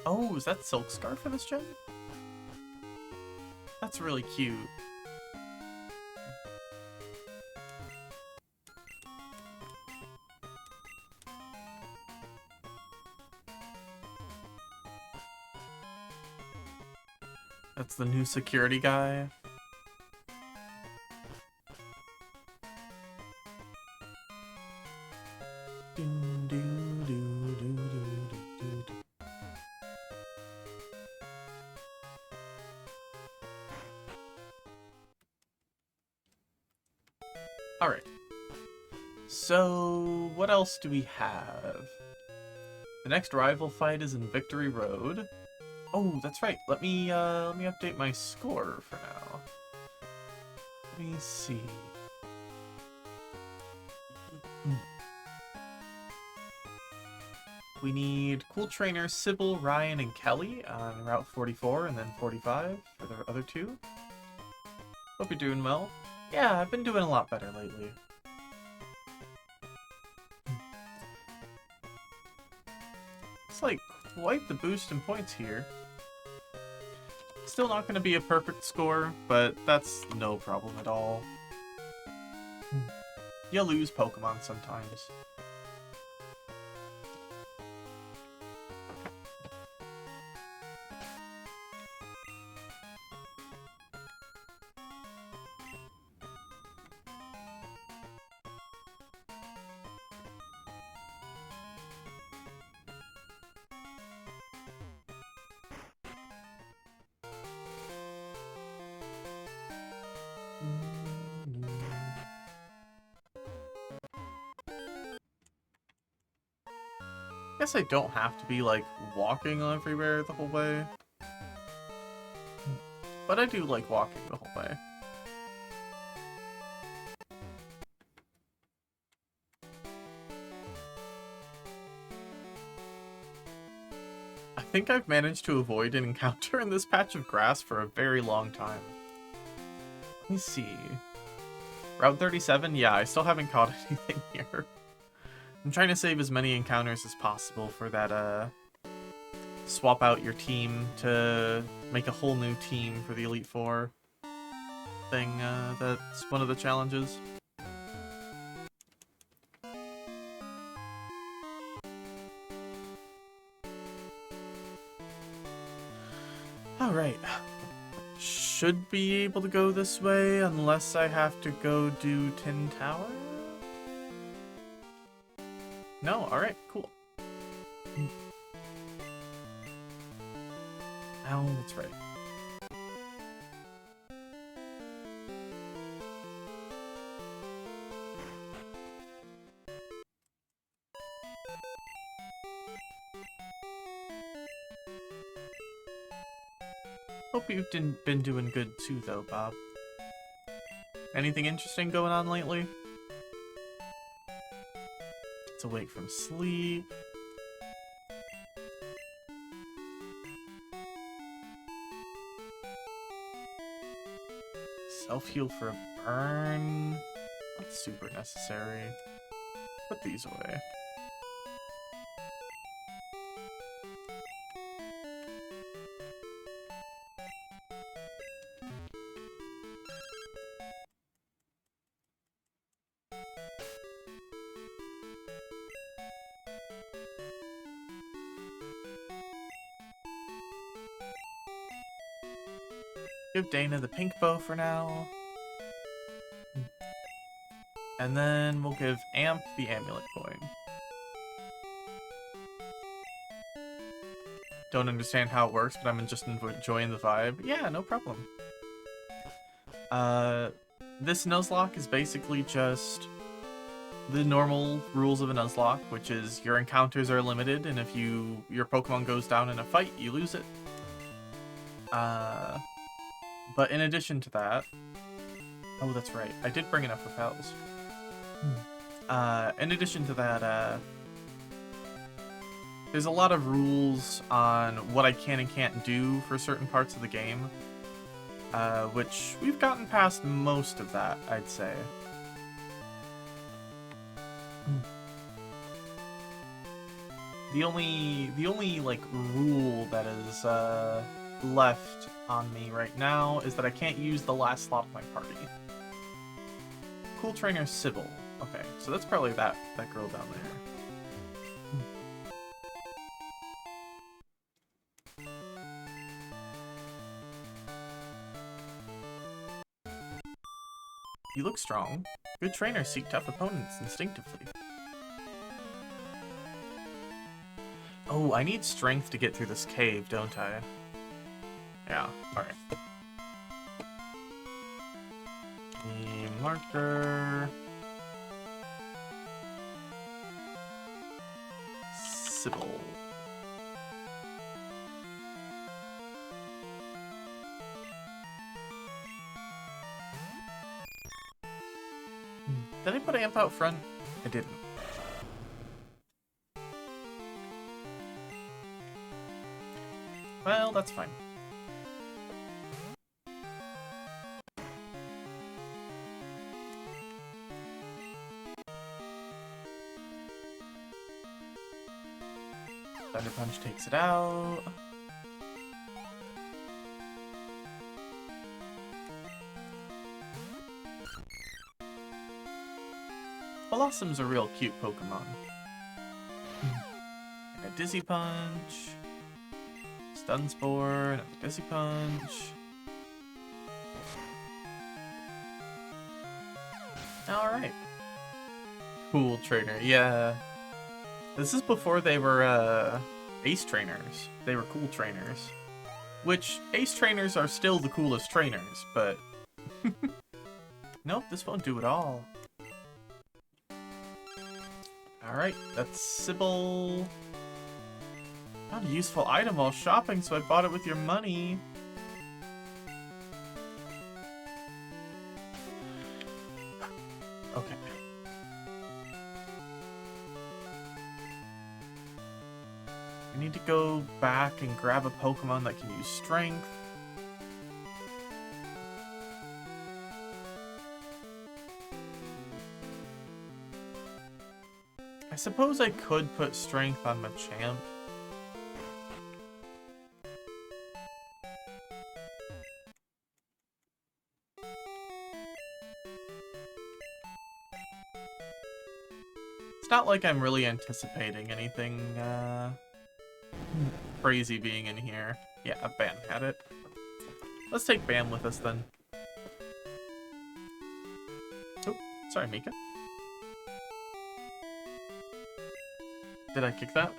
Oh, is that Silk Scarf for this gen? That's really cute. That's the new security guy. Alright. So, what else do we have? The next rival fight is in Victory Road. Oh, that's right. Let me update my score for now. Let me see. We need Cool Trainer, Sybil, Ryan, and Kelly on Route 44 and then 45 for the other two. Hope you're doing well. Yeah, I've been doing a lot better lately. It's like quite the boost in points here. Still not going to be a perfect score, but that's no problem at all. You lose Pokemon sometimes. Guess I don't have to be, like, walking everywhere the whole way. But I do like walking the whole way. think I've managed to avoid an encounter in this patch of grass for a very long time. Let me see. Route 37? Yeah, I still haven't caught anything here. I'm trying to save as many encounters as possible for that, swap out your team to make a whole new team for the Elite Four thing. That's one of the challenges. Alright. Should be able to go this way unless I have to go do Tin Tower? No? Alright, cool. Oh, that's right. Hope you've been doing good too, though, Bob. Anything interesting going on lately? It's awake from sleep. Self-heal for a burn. Not super necessary. Put these away. Give Dana the pink bow for now. And then we'll give Amp the amulet coin. Don't understand how it works, but I'm just enjoying the vibe. Yeah, no problem. This Nuzlocke is basically just the normal rules of a Nuzlocke, which is your encounters are limited, and if your Pokemon goes down in a fight, you lose it. But in addition to that... Oh, that's right. I did bring enough repels. In addition to that, there's a lot of rules on what I can and can't do for certain parts of the game. Which we've gotten past most of that, I'd say. The only like rule that is left on me right now is that I can't use the last slot of my party. Cool Trainer Sybil. Okay, so that's probably that girl down there. You look strong. Good trainers seek tough opponents instinctively. Oh, I need strength to get through this cave, don't I? Yeah, alright. The marker... Sybil. Did I put Amp out front? I didn't. Well, that's fine. Thunder Punch takes it out. Blossom's a real cute Pokemon. And a Dizzy Punch. Stun Spore, another Dizzy Punch. Alright. Cool Trainer, yeah. This is before they were, Ace Trainers. They were Cool Trainers. Which, Ace Trainers are still the coolest trainers, but... Nope, this won't do it all. Alright, that's Sybil. Not a useful item while shopping, so I bought it with your money. Okay. I need to go back and grab a Pokemon that can use Strength. I suppose I could put Strength on Machamp. It's not like I'm really anticipating anything crazy being in here. Yeah, Bam had it. Let's take Bam with us then. Oh, sorry, Mika. Did I kick that?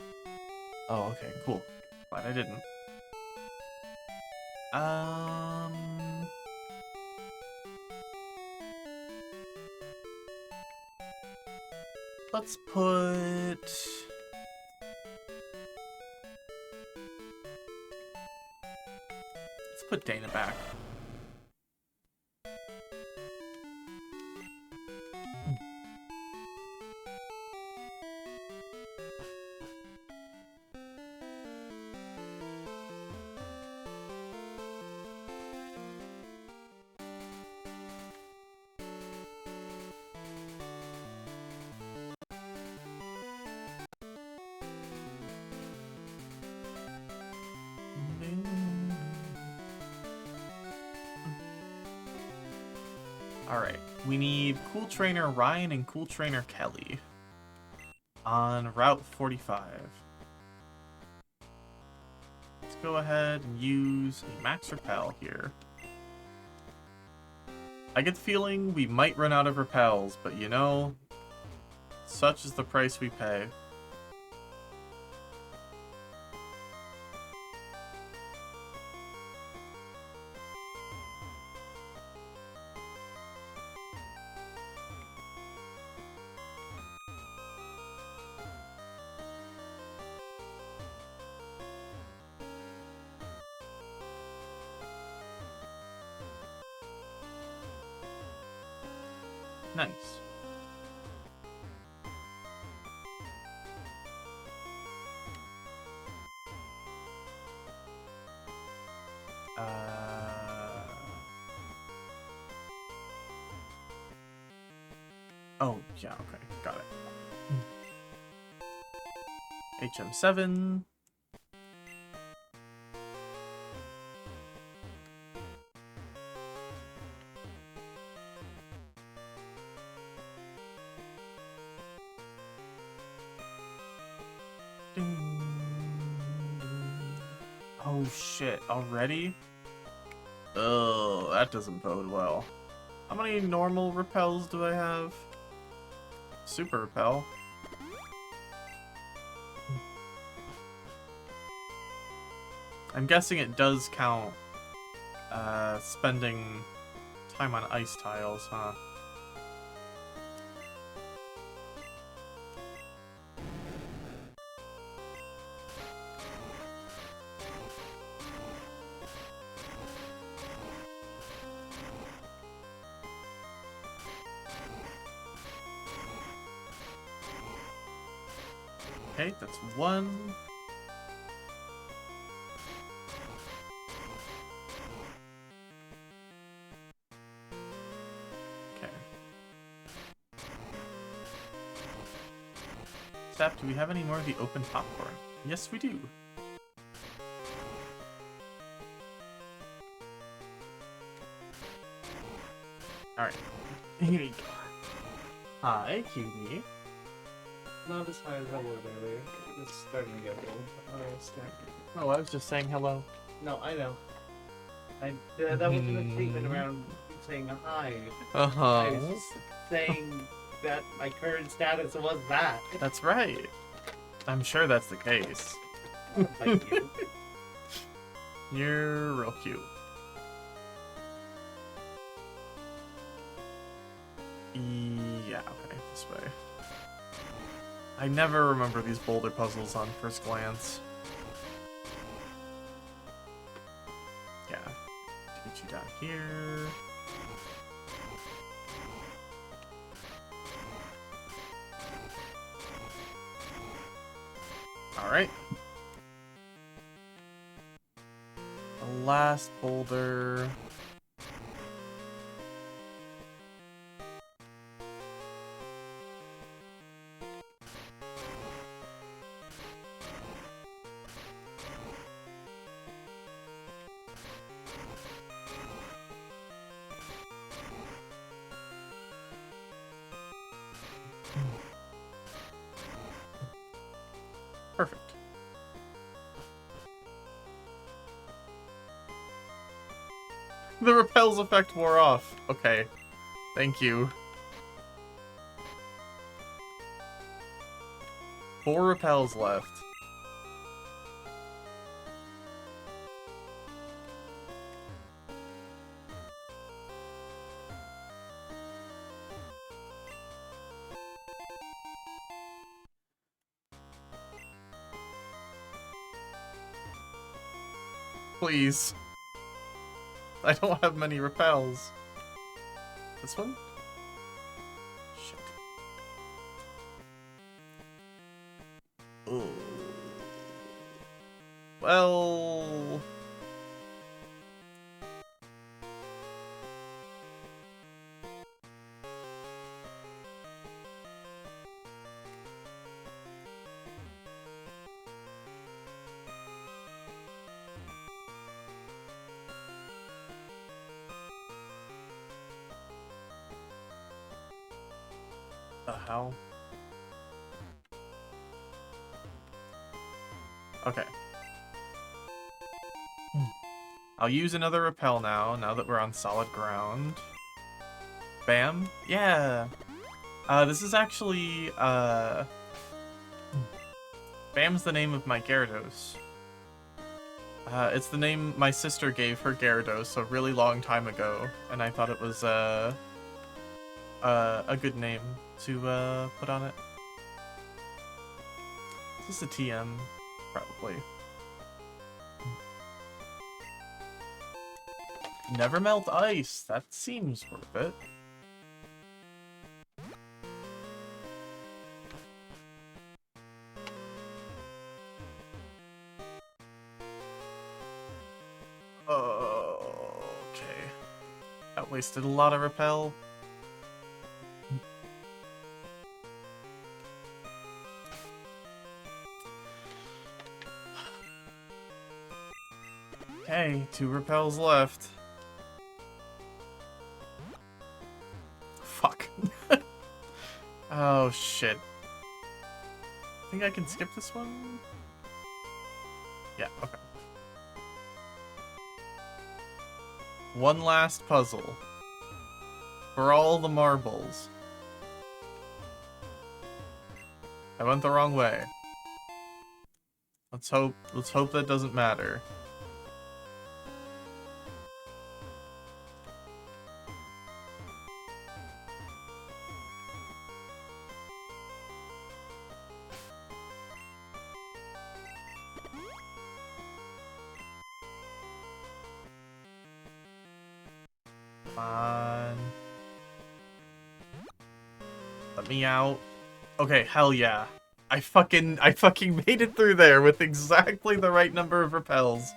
Oh, okay, cool. Glad I didn't. Let's put Dana back. Alright, we need Cool Trainer Ryan and Cool Trainer Kelly on Route 45. Let's go ahead and use a Max Repel here. I get the feeling we might run out of repels, but you know, such is the price we pay. Nice. Oh, yeah, okay, got it. HM7. Oh shit, already? Oh, that doesn't bode well. How many normal repels do I have? Super repel. I'm guessing it does count spending time on ice tiles, huh? Okay, that's one. Okay. Staff, do we have any more of the open popcorn? Yes, we do. Alright. Here you go. Hi, cutie. Not as high as I would earlier. It's starting to get a little Oh, I was just saying hello. No, I know. That wasn't a statement around saying hi. Uh-huh. I was just saying that my current status was that. That's right. I'm sure that's the case. Like you. You're real cute. Yeah, okay, this way. I never remember these boulder puzzles on first glance. Yeah. To get you down here. Alright. last boulder. Perfect. The repels effect wore off. Okay. Thank you. 4 repels left. Please. I don't have many repels. This one? Shit. Ooh. Well... the hell? Okay. I'll use another repel now that we're on solid ground. Bam. Yeah. This is actually, Bam's the name of my Gyarados. It's the name my sister gave her Gyarados a really long time ago, and I thought it was, a good name to, put on it. Is this a TM? Probably. Never melt ice. That seems worth it. Okay. That wasted a lot of repel. Okay, 2 repels left. Fuck. Oh, shit. Think I can skip this one? Yeah, okay. One last puzzle. For all the marbles. I went the wrong way. Let's hope that doesn't matter. Come on. Let me out. Okay, hell yeah. I fucking made it through there with exactly the right number of repels.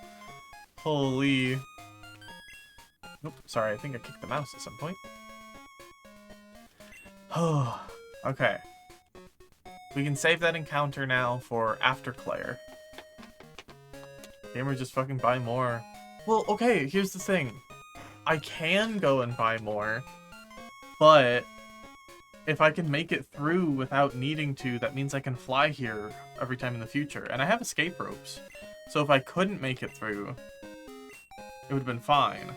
Holy. Nope, sorry, I think I kicked the mouse at some point. Oh, okay. We can save that encounter now for after Claire. Gamer, just fucking buy more. Well, okay, here's the thing. I can go and buy more, but if I can make it through without needing to, that means I can fly here every time in the future. And I have escape ropes. So if I couldn't make it through, it would have been fine.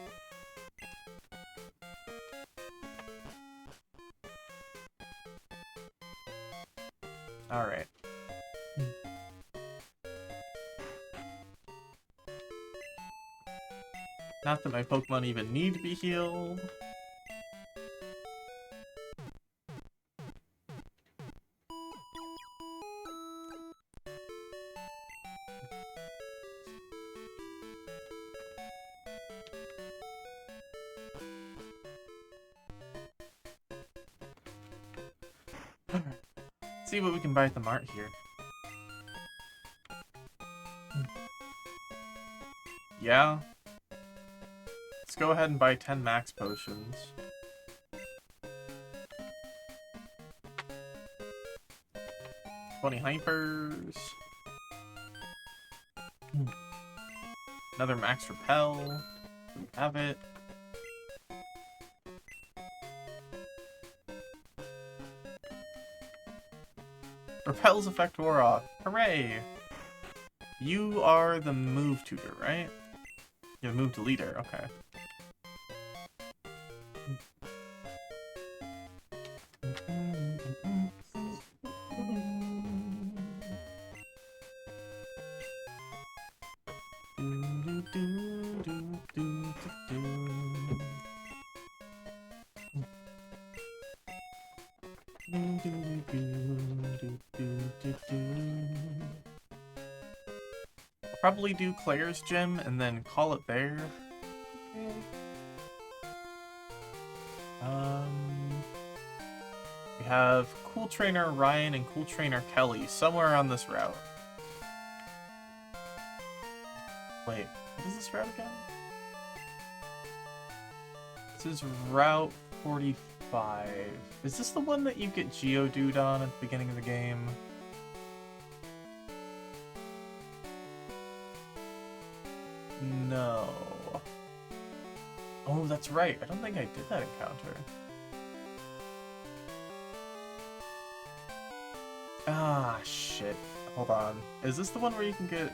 Alright. Not that my Pokemon even need to be healed. See what we can buy at the mart here. Yeah. Let's go ahead and buy 10 max potions. Hypers. Another max repel. We have it. Repels effect wore off. Hooray! You are the move tutor, right? You're the move deleter, okay. Probably do Claire's gym and then call it there. We have Cool Trainer Ryan and Cool Trainer Kelly somewhere on this route. Wait, what is this route again? This is Route 45. Is this the one that you get Geodude on at the beginning of the game? No. Oh, that's right. I don't think I did that encounter. Ah, shit. Hold on. Is this the one where you can get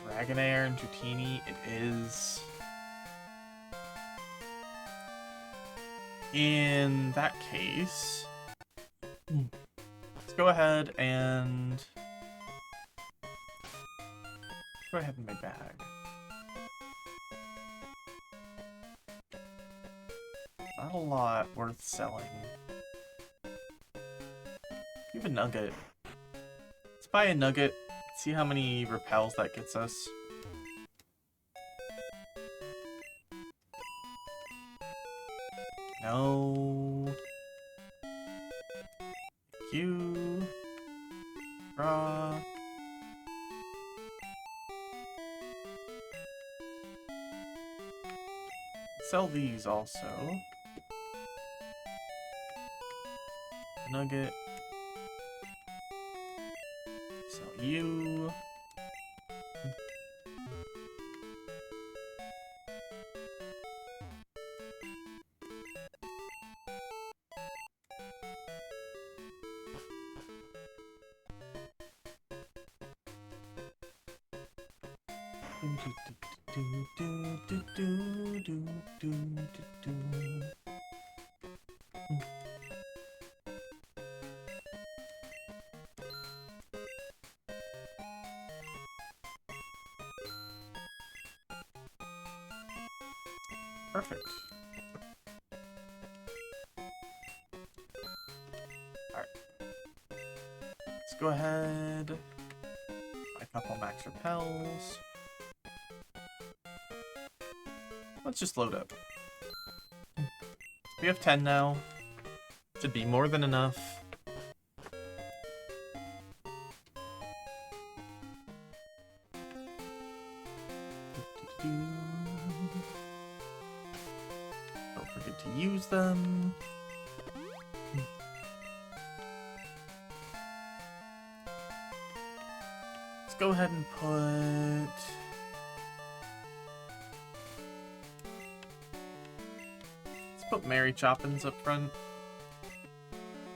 Dragonair and Dratini? It is. In that case, let's go ahead and go ahead in my bag. Not a lot worth selling. Give a nugget. Let's buy a nugget. See how many repels that gets us. No. Q. Raw. Sell these also. Nugget. Sell you. Perfect. Alright. Let's go ahead. Buy a couple max repels. Let's just load up. We have 10 now. Should be more than enough. Don't forget to use them. Let's go ahead and put... Put Mary Choppins up front.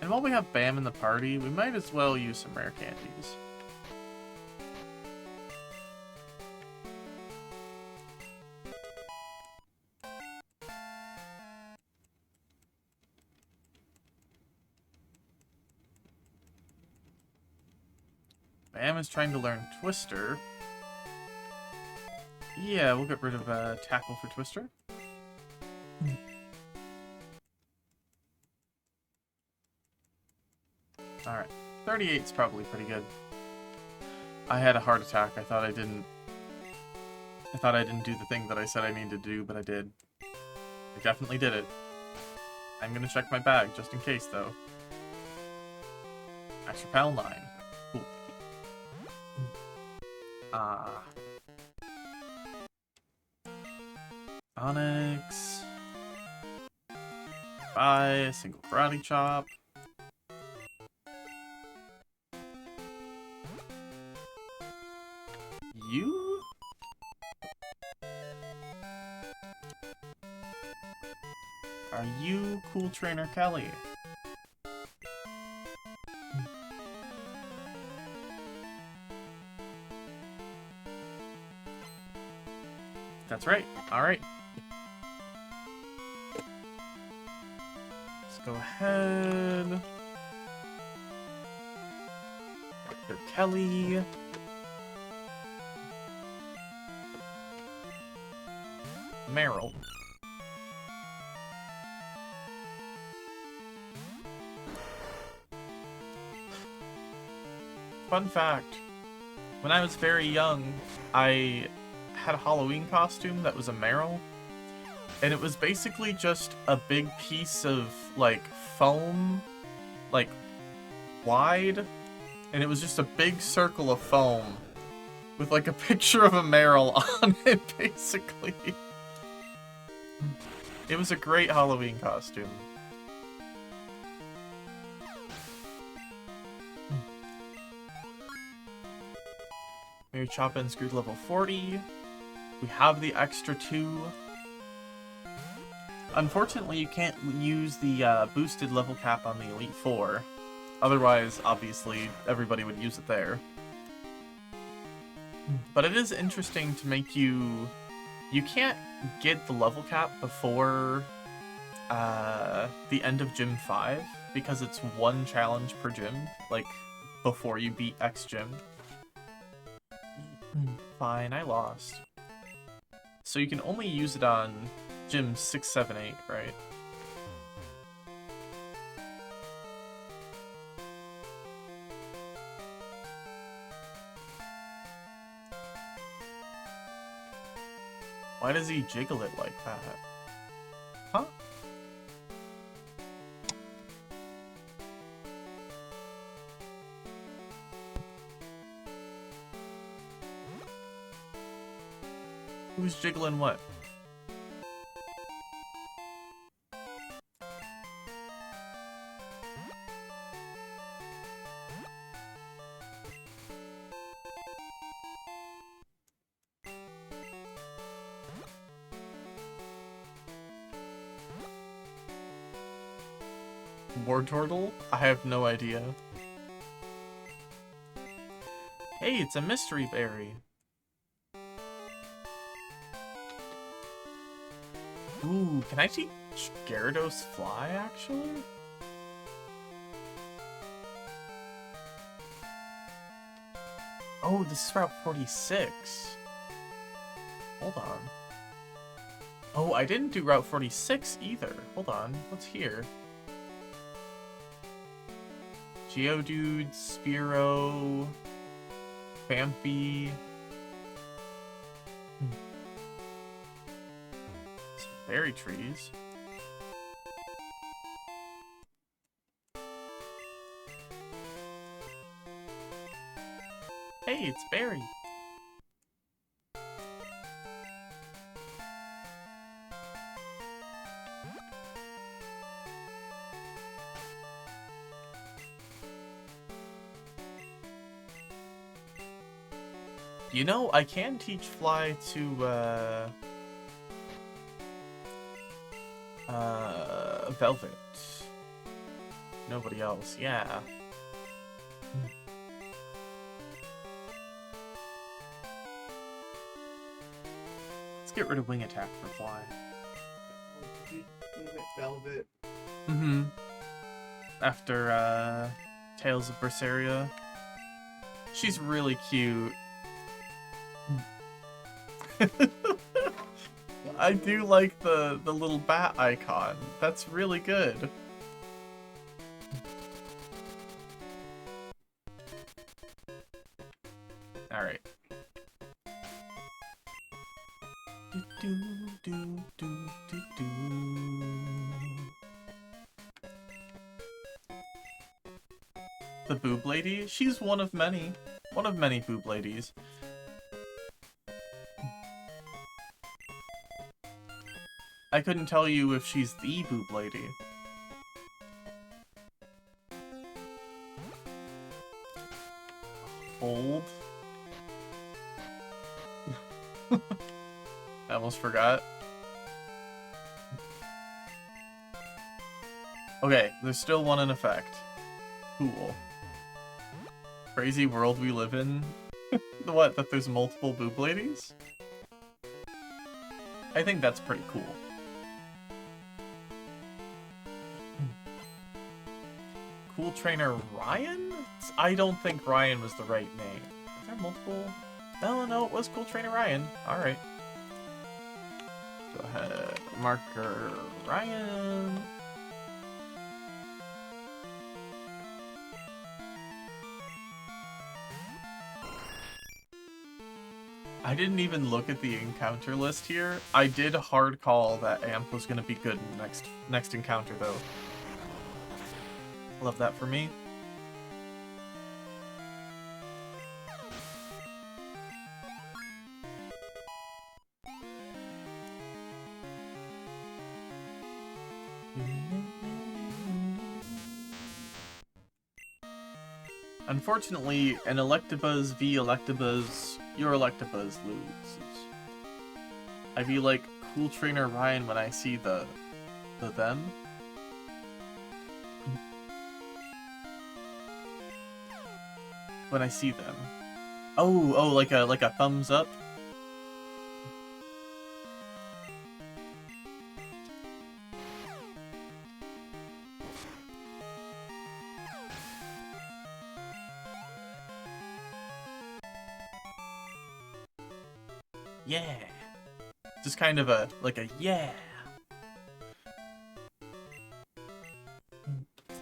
And while we have Bam in the party, we might as well use some rare candies. Bam is trying to learn Twister. Yeah, we'll get rid of Tackle for Twister. Alright, 38's probably pretty good. I had a heart attack. I thought I didn't do the thing that I said I needed to do, but I did. I definitely did it. I'm gonna check my bag, just in case, though. Max Repel 9. Cool. Onyx. Buy a single karate chop. You? Are you Cool Trainer Kelly? That's right. Alright. Let's go ahead. Dr. Kelly. Meryl. Fun fact, when I was very young, I had a Halloween costume that was a Meryl, and it was basically just a big piece of, like, foam, like, wide, and it was just a big circle of foam with, like, a picture of a Meryl on it, basically. It was a great Halloween costume. Mary Chopin Screwed level 40. We have the extra 2. Unfortunately, you can't use the boosted level cap on the Elite 4. Otherwise, obviously, everybody would use it there. But it is interesting to make you... You can't get the level cap before the end of Gym 5, because it's 1 challenge per gym, like, before you beat X gym. Fine, I lost. So you can only use it on Gym 6, 7, 8, right? Why does he jiggle it like that? Huh? Who's jiggling what? War Turtle? I have no idea. Hey, it's a mystery berry. Ooh, can I teach Gyarados Fly, actually? Oh, this is Route 46. Hold on. Oh, I didn't do Route 46 either. Hold on, what's here? Geodude, Spearow, Bambi. Some berry trees. Hey, it's Barry. You know, I can teach Fly to, Velvet. Nobody else, yeah. Let's get rid of Wing Attack for Fly. Velvet. Mm-hmm. After, Tales of Berseria. She's really cute. I do like the little bat icon. That's really good. Alright. The boob lady? She's one of many. One of many boob ladies. I couldn't tell you if she's the boob lady. Old. I almost forgot. Okay, there's still one in effect. Cool. Crazy world we live in. What, that there's multiple boob ladies? I think that's pretty cool. Cool Trainer Ryan? I don't think Ryan was the right name. Is there multiple? No, it was Cool Trainer Ryan. Alright. Go ahead. Marker Ryan. I didn't even look at the encounter list here. I did hard call that Amp was gonna be good in the next encounter though. Love that for me. Unfortunately, an Electabuzz v Electabuzz, your Electabuzz loses. I be like Cool Trainer Ryan when I see the them. When I see them. Oh, like a thumbs up. Yeah. Just kind of like a yeah.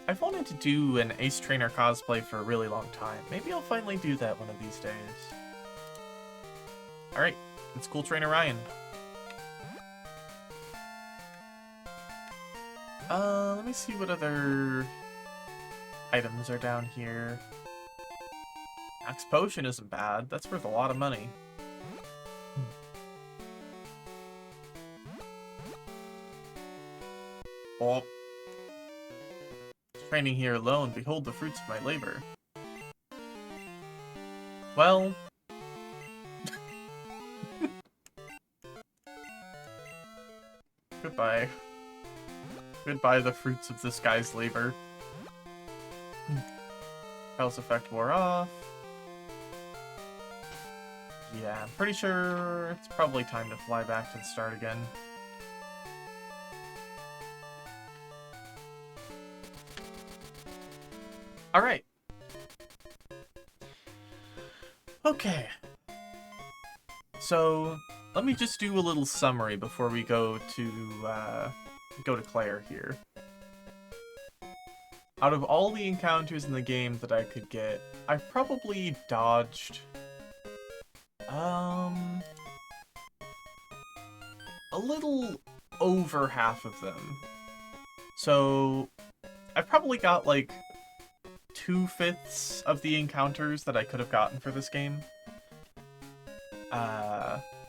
I've wanted to do an Ace Trainer cosplay for a really long time. Maybe I'll finally do that one of these days. Alright, it's Cool Trainer Ryan. Let me see what other items are down here. Max Potion isn't bad. That's worth a lot of money. Oh. Training here alone, behold the fruits of my labor. Well... Goodbye. Goodbye the fruits of this guy's labor. Pulse effect wore off. Yeah, I'm pretty sure it's probably time to fly back to the start again. Alright. Okay. So, let me just do a little summary before we go to Claire here. Out of all the encounters in the game that I could get, I've probably dodged... a little over half of them. So, I've probably got, like, 2/5 of the encounters that I could have gotten for this game.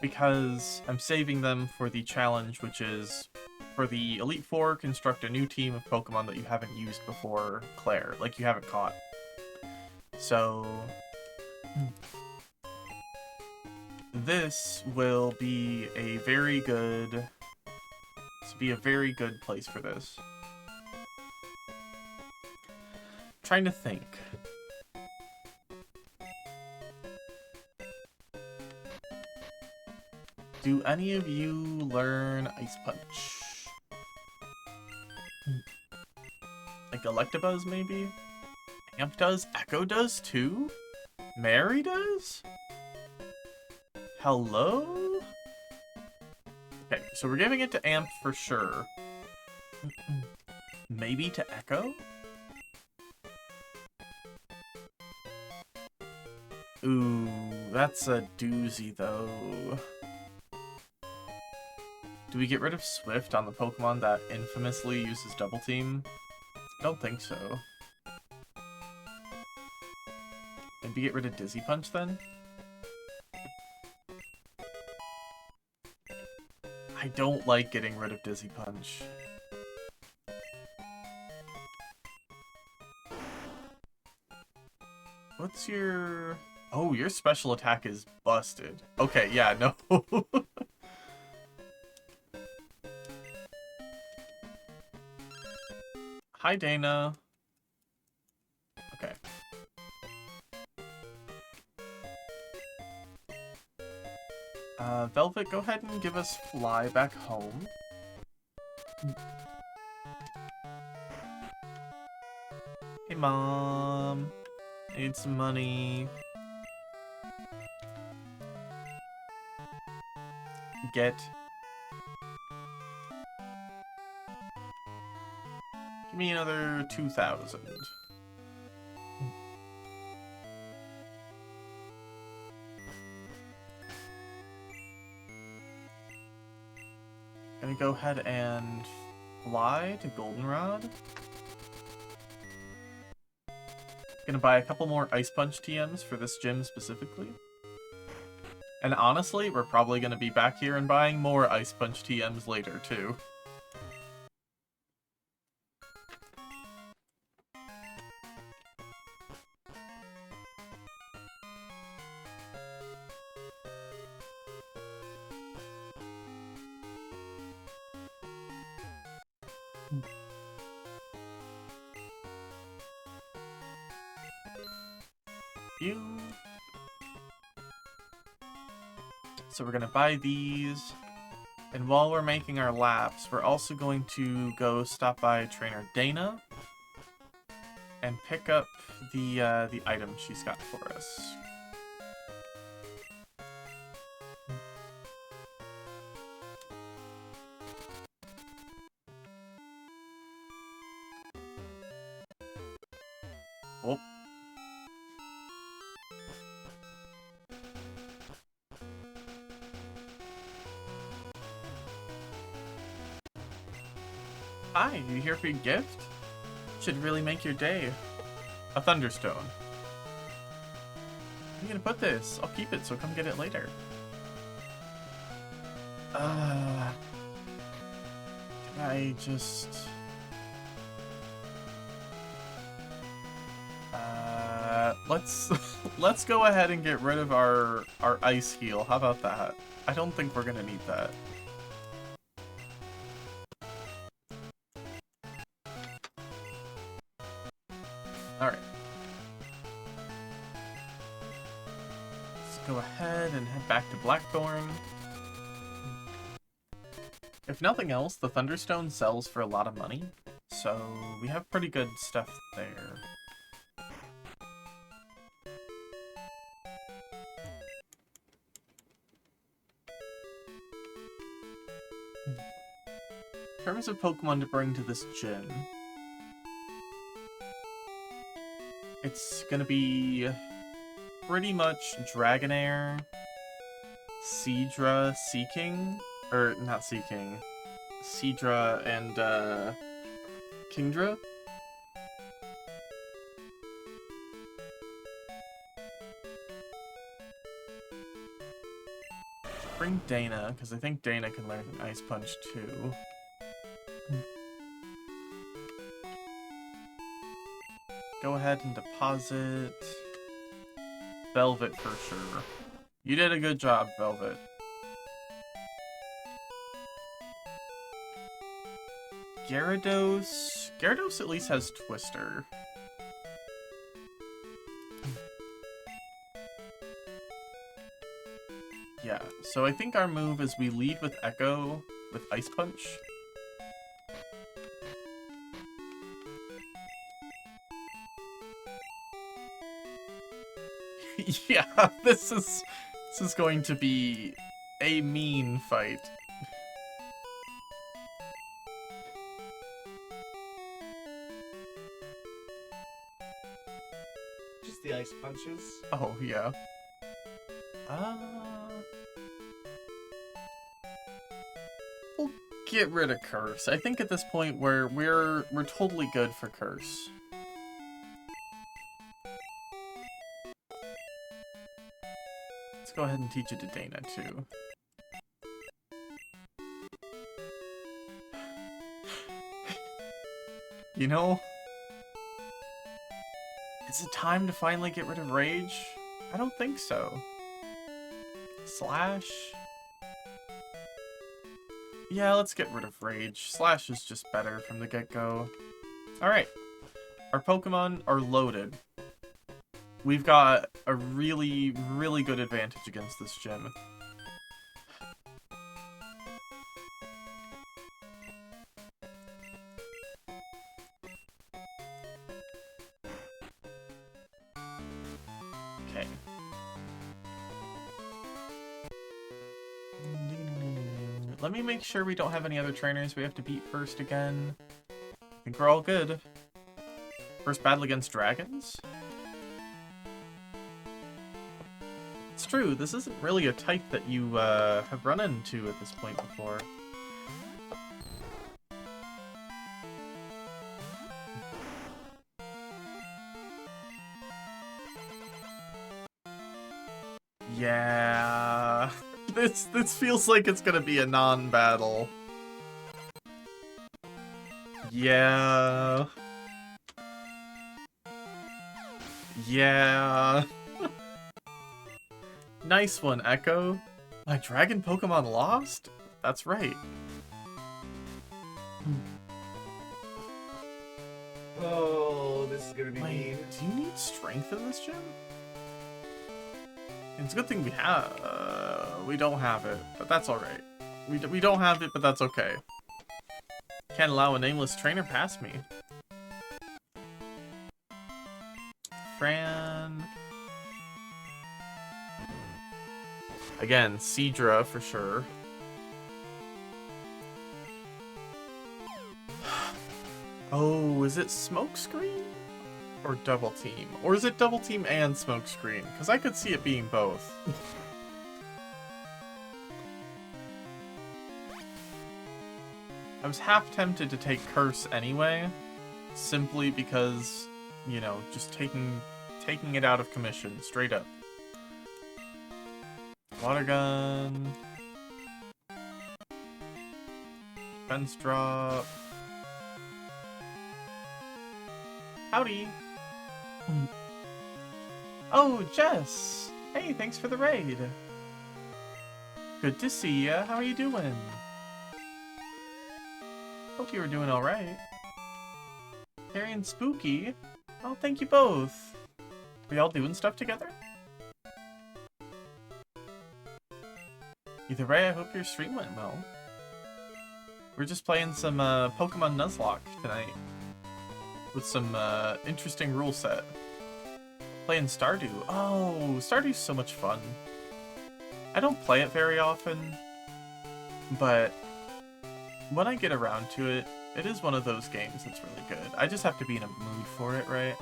Because I'm saving them for the challenge, which is, for the Elite Four, construct a new team of Pokemon that you haven't used before Claire, like you haven't caught. So... this will be a very good... This will be a very good place for this. Trying to think. Do any of you learn Ice Punch? Like Electabuzz, maybe? Amp does? Echo does, too? Mary does? Hello? Okay, so we're giving it to Amp for sure. Maybe to Echo? Ooh, that's a doozy, though. Do we get rid of Swift on the Pokemon that infamously uses Double Team? I don't think so. Maybe get rid of Dizzy Punch, then? I don't like getting rid of Dizzy Punch. What's your... Oh, your special attack is busted. Okay, yeah, no. Hi, Dana. Okay. Velvet, go ahead and give us Fly back home. Hey, Mom. Need some money. Get. Give me another 2,000. Gonna go ahead and fly to Goldenrod. Gonna buy a couple more Ice Punch TMs for this gym specifically. And honestly, we're probably gonna be back here and buying more Ice Punch TMs later too. So we're gonna buy these, and while we're making our laps, we're also going to go stop by Trainer Dana and pick up the item she's got for us. Oh. Hi, you here for a gift? Should really make your day. A Thunderstone. Where are you gonna put this? I'll keep it, so come get it later. Can I just... let's go ahead and get rid of our ice heal. How about that? I don't think we're gonna need that. Alright. Let's go ahead and head back to Blackthorn. If nothing else, the Thunderstone sells for a lot of money, so we have pretty good stuff there. In terms of Pokemon to bring to this gym, it's gonna be pretty much Dragonair, Seadra, Seaking, or not Seaking, Seadra and Kingdra. Bring Dana, because I think Dana can learn an Ice Punch too. Go ahead and deposit Velvet for sure. You did a good job, Velvet. Gyarados... Gyarados at least has Twister. Yeah, so I think our move is we lead with Echo with Ice Punch. Yeah, this is going to be a mean fight. Just the ice punches. Oh yeah. We'll get rid of Curse. I think at this point we're totally good for Curse. Let's go ahead and teach it to Dana too. You know? Is it time to finally get rid of Rage? I don't think so. Slash? Yeah, let's get rid of Rage. Slash is just better from the get-go. Alright. Our Pokemon are loaded. We've got a really, really good advantage against this gym. Okay. Let me make sure we don't have any other trainers we have to beat first again. I think we're all good. First battle against dragons? It's true, this isn't really a type that you have run into at this point before. Yeah, this feels like it's gonna be a non-battle. Yeah. Yeah. Nice one, Echo. My dragon Pokemon lost? That's right. Oh, this is gonna be Wait, mean. do you need strength in this gym? It's a good thing we have. We don't have it, but that's alright. We don't have it, but that's okay. Can't allow a nameless trainer past me. Fran. Again, Seadra for sure. Oh, is it Smokescreen? Or Double Team? Or is it Double Team and Smokescreen? Because I could see it being both. I was half tempted to take Curse anyway, simply because, you know, just taking it out of commission, straight up. Water Gun. Defense Drop. Howdy. Oh, Jess! Hey, thanks for the raid. Good to see ya. How are you doing? Hope you were doing alright. Carrie and Spooky? Oh, thank you both. We all doing stuff together? Either way, I hope your stream went well. We're just playing some Pokemon Nuzlocke tonight. With some interesting rule set. Playing Stardew. Oh, Stardew's so much fun. I don't play it very often, but when I get around to it, it is one of those games that's really good. I just have to be in a mood for it, right?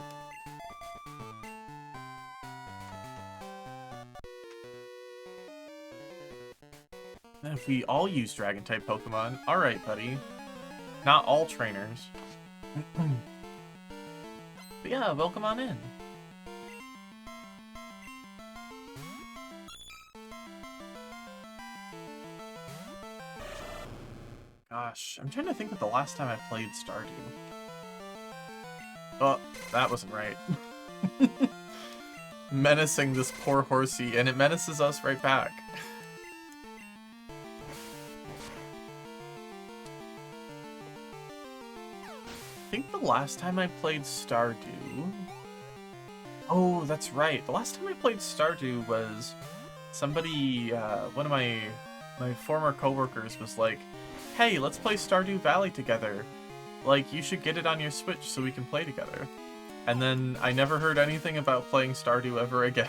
And if we all use Dragon-type Pokemon, alright, buddy. Not all trainers. But yeah, welcome on in. Gosh, I'm trying to think of the last time I played Stardew. Oh, that wasn't right. Menacing this poor horsey, and it menaces us right back. I think the last time I played Stardew... Oh, that's right. The last time I played Stardew was somebody, one of my former coworkers was like, hey, let's play Stardew Valley together. Like, you should get it on your Switch so we can play together. And then I never heard anything about playing Stardew ever again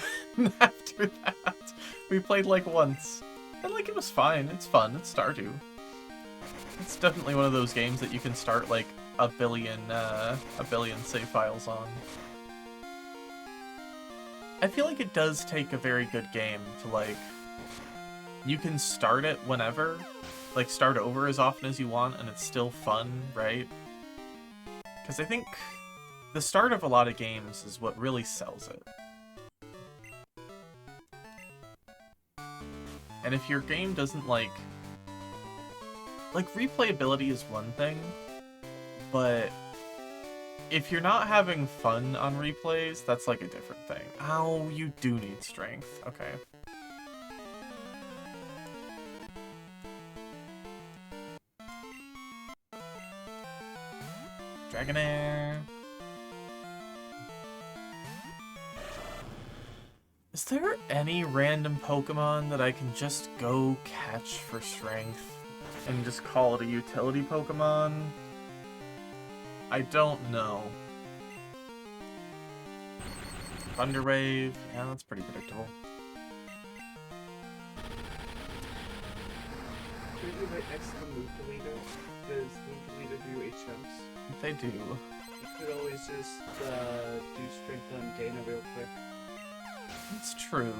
after that. We played like once. And like, it was fine. It's fun. It's Stardew. It's definitely one of those games that you can start like a billion save files on. I feel like it does take a very good game to like, you can start it whenever, like start over as often as you want and it's still fun, right? Because I think the start of a lot of games is what really sells it. And if your game doesn't like replayability is one thing, but if you're not having fun on replays, that's like a different thing. Oh, you do need strength. Okay. Dragonair. Is there any random Pokemon that I can just go catch for strength and just call it a utility Pokemon? I don't know. Thunder Wave, yeah, that's pretty predictable. Could you right next to the move deleter? Does move deleter do HMs? They do. You could always just do strength on Dana real quick. It's true.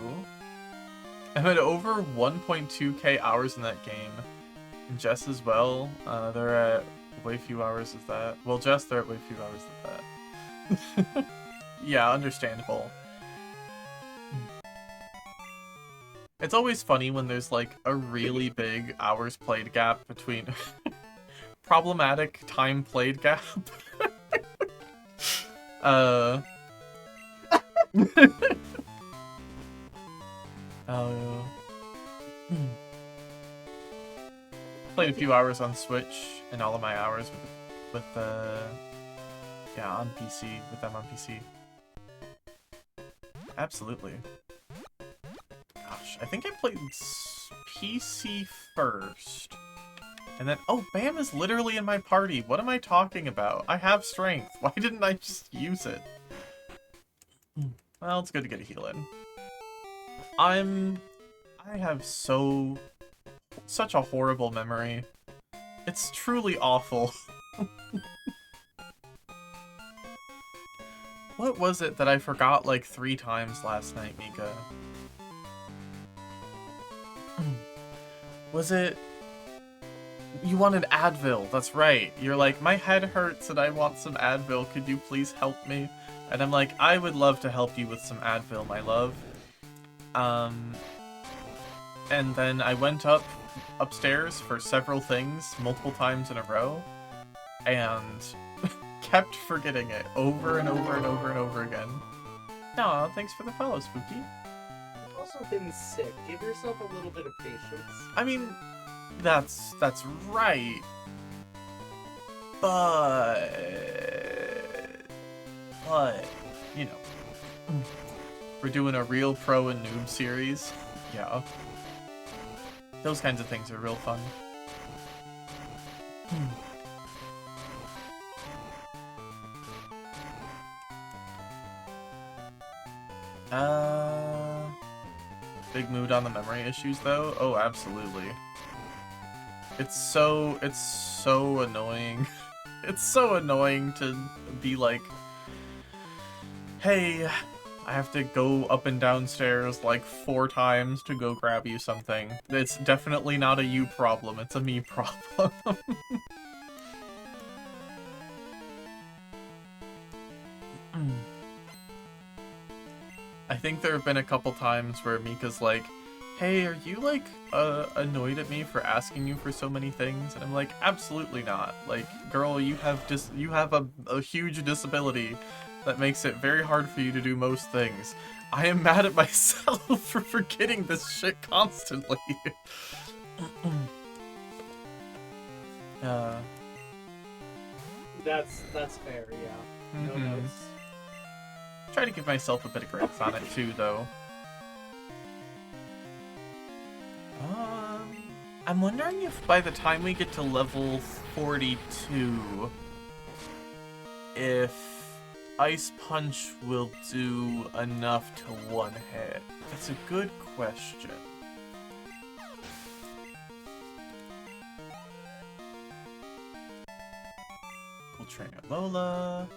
I'm at over 1.2k hours in that game. And Jess as well. They're at way few hours as that. Well, Jess, they're at way few hours as that. Yeah, understandable. It's always funny when there's like a really big hours played gap between problematic time played gap. Oh. Played a few hours on Switch and all of my hours with yeah, on PC, with them on PC. Absolutely. Gosh, I think I played PC first. And then, oh, Bam is literally in my party. What am I talking about? I have strength. Why didn't I just use it? Well, it's good to get a heal in. I have such a horrible memory. It's truly awful. What was it that I forgot like 3 times last night, Mika? Was it... You wanted Advil, that's right. You're like, my head hurts and I want some Advil, could you please help me? And I'm like, I would love to help you with some Advil, my love. And then I went upstairs for several things, multiple times in a row, and kept forgetting it over and over and over and over again. Aw, thanks for the follow, Spooky. You've also been sick. Give yourself a little bit of patience. I mean, that's right. But, you know, we're doing a real pro and noob series. Yeah. Those kinds of things are real fun. Big mood on the memory issues though? Oh, absolutely. It's so annoying. It's so annoying to be like, hey, I have to go up and down stairs like 4 times to go grab you something. It's definitely not a you problem, it's a me problem. I think there have been a couple times where Mika's like, hey, are you like annoyed at me for asking you for so many things? And I'm like, absolutely not. Like, girl, you have a huge disability that makes it very hard for you to do most things. I am mad at myself for forgetting this shit constantly. That's fair, yeah. No notes. Try to give myself a bit of grace on it too, though. I'm wondering if by the time we get to level 42, if Ice Punch will do enough to one-hit. That's a good question. We'll train at Lola.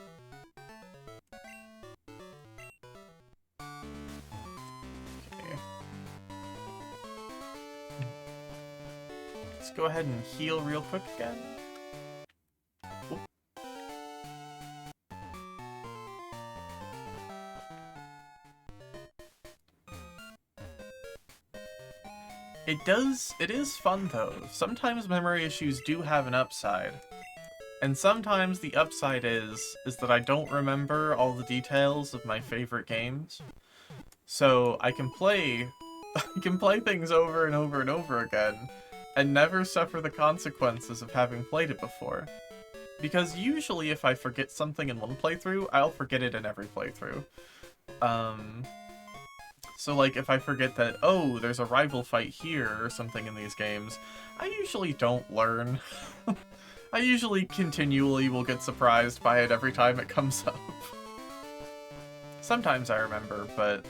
Okay. Let's go ahead and heal real quick again. Oop. It is fun though. Sometimes memory issues do have an upside. And sometimes the upside is that I don't remember all the details of my favorite games. So I can play things over and over and over again and never suffer the consequences of having played it before. Because usually if I forget something in one playthrough, I'll forget it in every playthrough. So like if I forget that, oh, there's a rival fight here or something in these games, I usually don't learn. I usually continually will get surprised by it every time it comes up. Sometimes I remember, but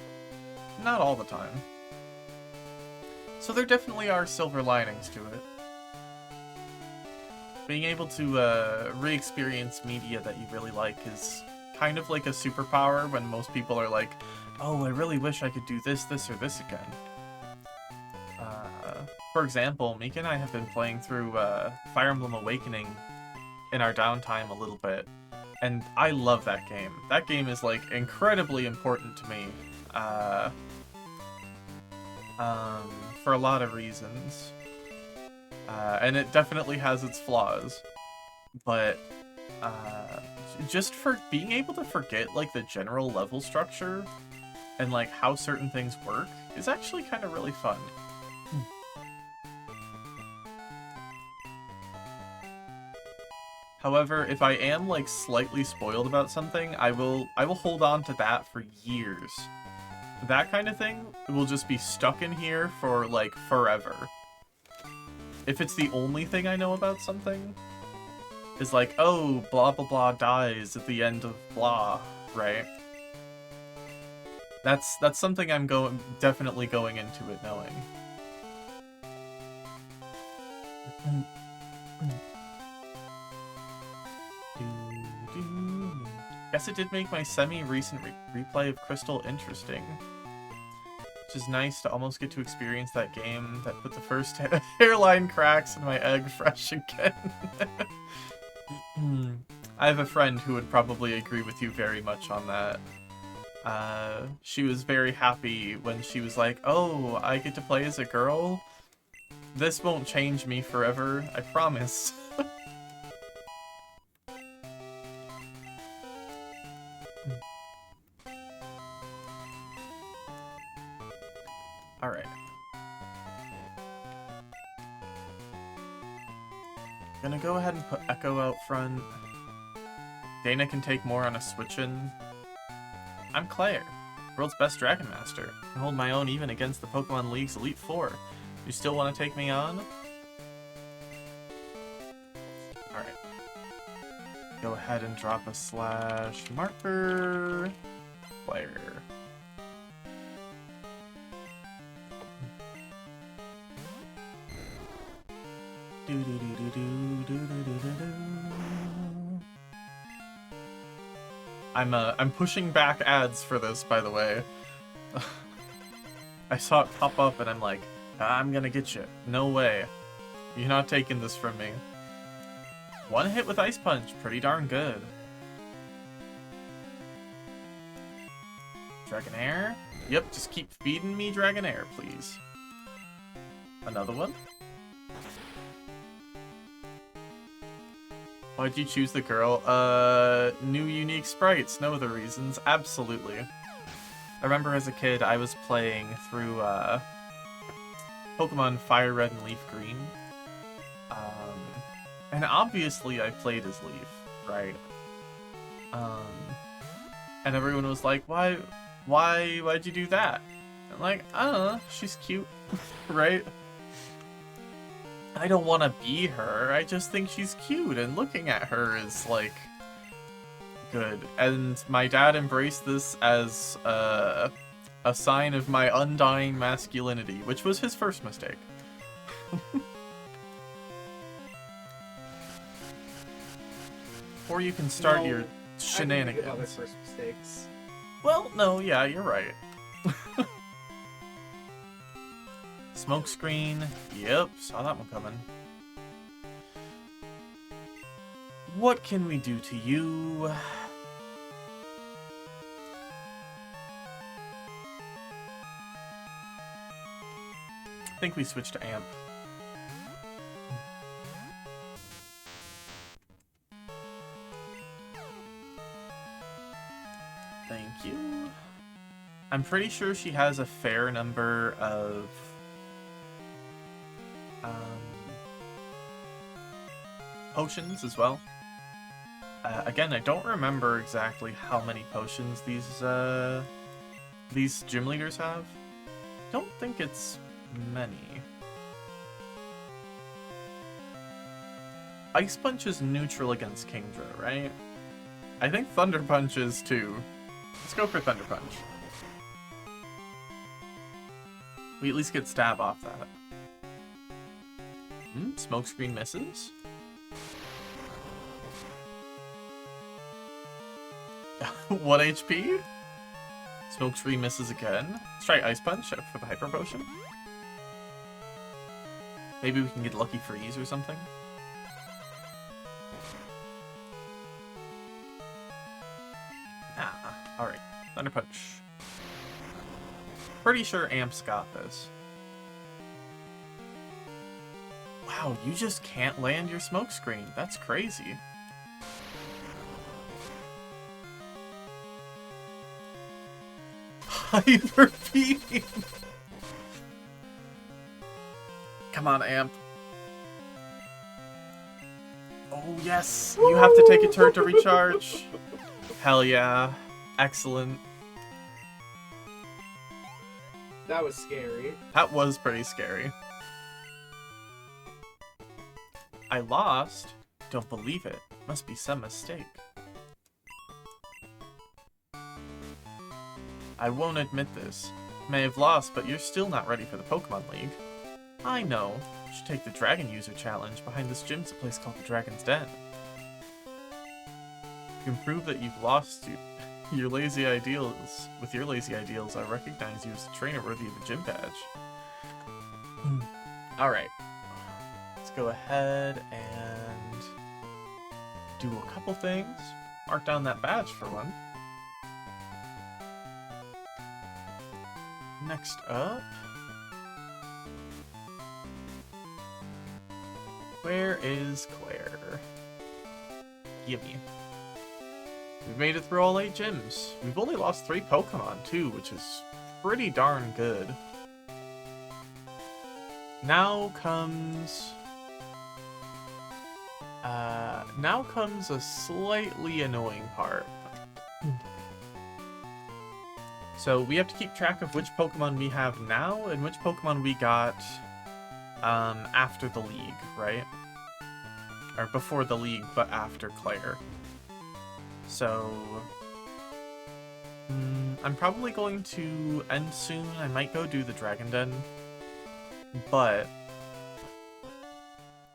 not all the time. So there definitely are silver linings to it. Being able to re-experience media that you really like is kind of like a superpower when most people are like, oh, I really wish I could do this, this, or this again. For example, Mika and I have been playing through Fire Emblem Awakening in our downtime a little bit, and I love that game. That game is, like, incredibly important to me, for a lot of reasons. And it definitely has its flaws, but just for being able to forget, like, the general level structure and, like, how certain things work is actually kind of really fun. However, if I am, like, slightly spoiled about something, I will hold on to that for years. That kind of thing will just be stuck in here for, like, forever. If it's the only thing I know about something, is like, oh, blah blah blah dies at the end of blah, right? That's something I'm definitely going into it knowing. Guess it did make my semi-recent replay of Crystal interesting. Which is nice to almost get to experience that game that put the first hairline cracks in my egg fresh again. I have a friend who would probably agree with you very much on that. She was very happy when she was like, oh, I get to play as a girl? This won't change me forever, I promise. Alright. Gonna go ahead and put Echo out front. Dana can take more on a switch-in. I'm Claire, world's best Dragon Master. I hold my own even against the Pokemon League's Elite Four. You still want to take me on? Alright. Go ahead and drop a slash marker. Player. I'm pushing back ads for this, by the way. I saw it pop up and I'm like, I'm gonna get you. No way. You're not taking this from me. One hit with Ice Punch, pretty darn good. Dragonair? Yep, just keep feeding me Dragonair, please. Another one? Why'd you choose the girl? New unique sprites, no other reasons. Absolutely. I remember as a kid, I was playing through, Pokemon Fire Red and Leaf Green. And obviously I played as Leaf, right? And everyone was like, why'd you do that? I'm like, I don't know, she's cute, right? I don't want to be her, I just think she's cute, and looking at her is, like, good. And my dad embraced this as, a sign of my undying masculinity, which was his first mistake. Or you can start your shenanigans. I other first mistakes. Well, no, yeah, you're right. Smokescreen. Yep, saw that one coming. What can we do to you? I think we switched to Amp. I'm pretty sure she has a fair number of potions as well. Again, I don't remember exactly how many potions these gym leaders have. Don't think it's many. Ice Punch is neutral against Kingdra, right? I think Thunder Punch is too. Let's go for Thunder Punch. We at least get stab off that. Smokescreen misses. One HP. Smokescreen misses again. Let's try Ice Punch for the Hyper Potion. Maybe we can get Lucky Freeze or something. Alright. Thunder Punch. Pretty sure Amp's got this. Wow, you just can't land your Smokescreen. That's crazy. Hyper Beam! Come on, Amp. Oh, yes! You have to take a turn to recharge. Hell yeah. Excellent. That was scary. That was pretty scary. I lost? Don't believe it. Must be some mistake. I won't admit this. May have lost, but you're still not ready for the Pokemon League. I know. You should take the Dragon User Challenge. Behind this gym's a place called the Dragon's Den. You can prove that you've lost your lazy ideals. With your lazy ideals, I recognize you as a trainer worthy of a gym badge. Alright. Let's go ahead and do a couple things. Mark down that badge for one. Next up... Where is Claire? Gimme. We've made it through all 8 gyms. We've only lost 3 Pokemon, too, which is pretty darn good. Now comes a slightly annoying part. So we have to keep track of which Pokemon we have now and which Pokemon we got after the league, right? Or before the league, but after Claire. So I'm probably going to end soon. I might go do the Dragon Den, but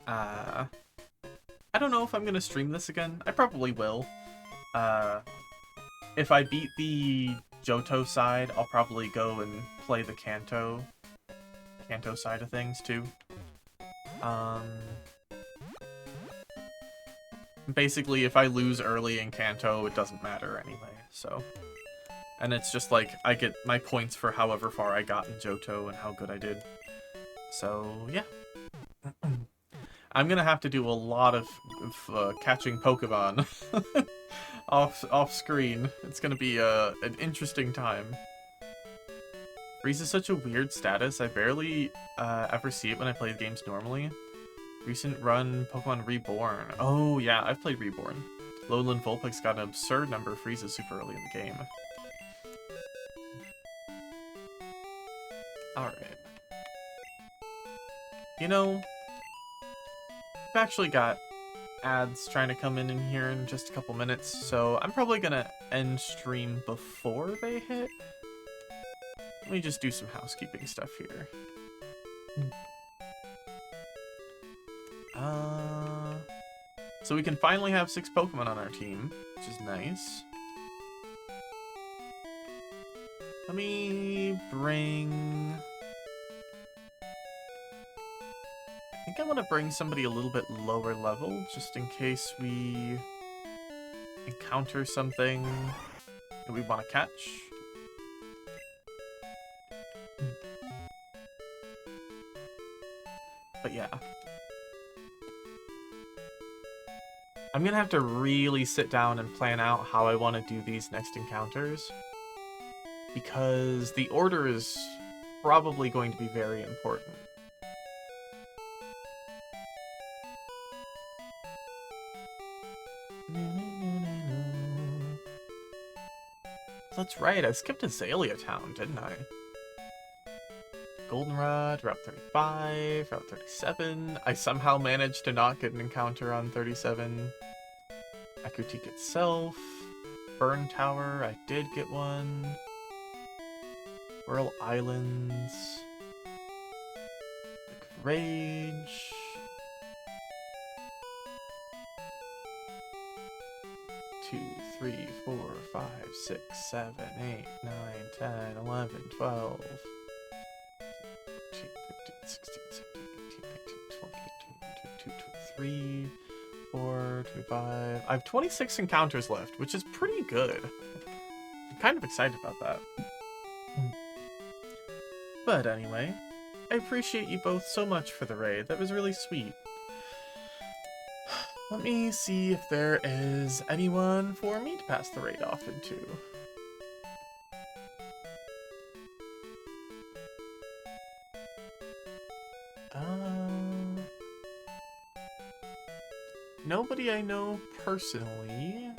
I don't know if I'm gonna stream this again. I probably will. If I beat the Johto side, I'll probably go and play the Kanto side of things too. Basically, if I lose early in Kanto, it doesn't matter anyway, so. And it's just like, I get my points for however far I got in Johto and how good I did. So, yeah. I'm gonna have to do a lot of catching Pokemon off screen. It's gonna be an interesting time. Freeze is such a weird status. I barely ever see it when I play the games normally. Recent run, Pokemon Reborn. Oh yeah, I've played Reborn. Lowland Vulpix got an absurd number of freezes super early in the game. Alright. You know, I've actually got ads trying to come in here in just a couple minutes, so I'm probably gonna end stream before they hit. Let me just do some housekeeping stuff here. So we can finally have 6 Pokemon on our team, which is nice. Let me bring... I think I want to bring somebody a little bit lower level, just in case we encounter something that we want to catch. But yeah. I'm gonna have to really sit down and plan out how I want to do these next encounters. because the order is probably going to be very important. That's right, I skipped Azalea Town, didn't I? Goldenrod, Route 35, Route 37. I somehow managed to not get an encounter on 37. Akutik itself. Burn Tower, I did get one. Whirl Islands. Rage. Two, 3, 4, 5, 6, 7, 8, 9, 10, 11, 12. 15, 16, 17, 18, 19, 20, 22, 23, 4, 25. I have 26 encounters left, which is pretty good. I'm kind of excited about that. But anyway, I appreciate you both so much for the raid. That was really sweet. Let me see if there is anyone for me to pass the raid off into. Nobody I know personally.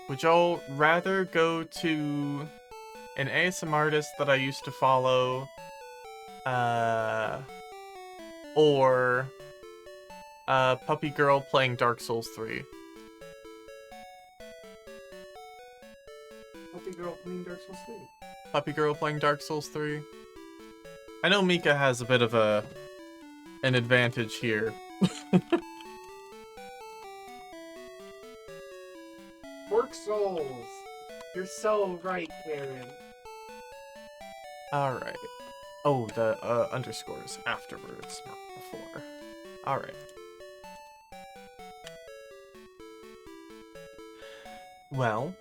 Would y'all rather go to an ASM artist that I used to follow, or Puppy Girl playing Dark Souls 3? Puppy Girl playing Dark Souls 3. Puppy Girl playing Dark Souls 3. I know Mika has a bit of an advantage here. Dark Souls! You're so right, Karen. Alright. Oh, the underscores afterwards, not before. Alright. Well,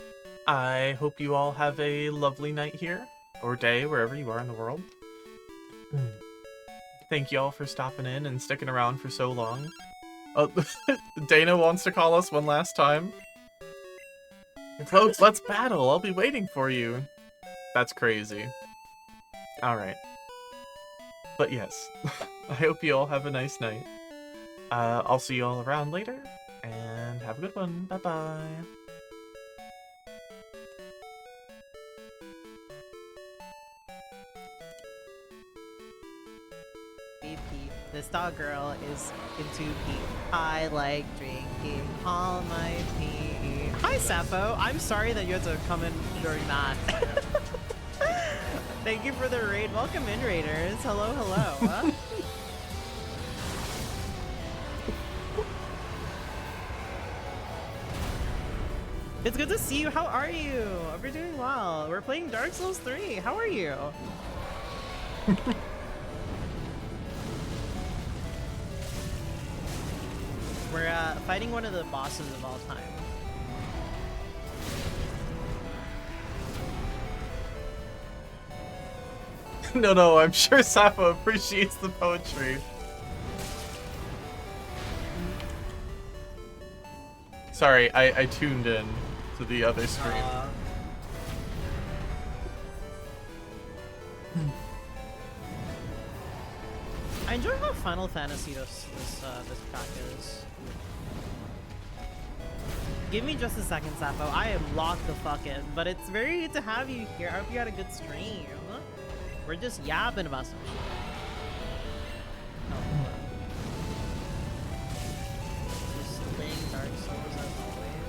I hope you all have a lovely night here, or day, wherever you are in the world. Thank you all for stopping in and sticking around for so long. Dana wants to call us one last time. Folks, let's battle. I'll be waiting for you. That's crazy. Alright. But yes, I hope you all have a nice night. I'll see you all around later, and have a good one. Bye-bye. This dog girl is into pee. I like drinking all my pee. Hi, Sappho. I'm sorry that you had to come in during that. Thank you for the raid. Welcome in, raiders. Hello, hello. It's good to see you. How are you? Hope you're doing well. We're playing Dark Souls 3. How are you? We're fighting one of the bosses of all time. No, I'm sure Sappho appreciates the poetry. Sorry, I tuned in to the other stream. I enjoy how Final Fantasy this pack is. Give me just a second, Sappho. I am locked the fuck in, but it's very good to have you here. I hope you had a good stream. We're just yapping about some shit. Oh, just playing Dark Souls as always.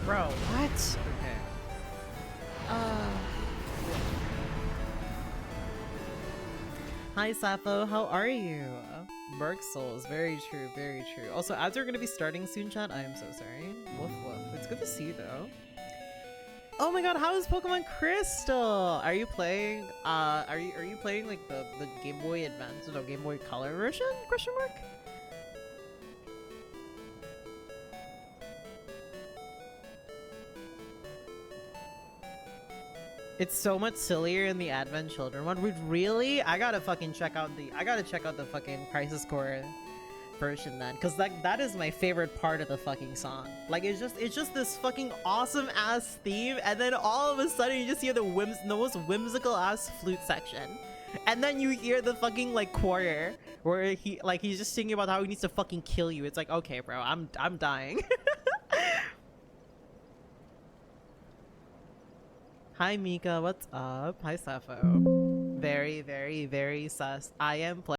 Bro, what? Okay. Hi, Sappho. How are you? Dark Souls. Very true. Very true. Also, as we're gonna be starting soon, chat, I am so sorry. Woof woof. It's good to see you, though. Oh my god, how is Pokemon Crystal? Are you playing? Are you playing like the Game Boy Advance, no, Game Boy Color version? Question mark. It's so much sillier in the Advent Children one. Really? I gotta check out the fucking Pryce-Claire version then, because that is my favorite part of the fucking song. Like it's just this fucking awesome ass theme, and then all of a sudden you just hear the most whimsical ass flute section, and then you hear the fucking like choir where he's just singing about how he needs to fucking kill you. It's like, okay, bro, I'm dying. Hi Mika, what's up? Hi Sappho. Very, very, very sus. I am playing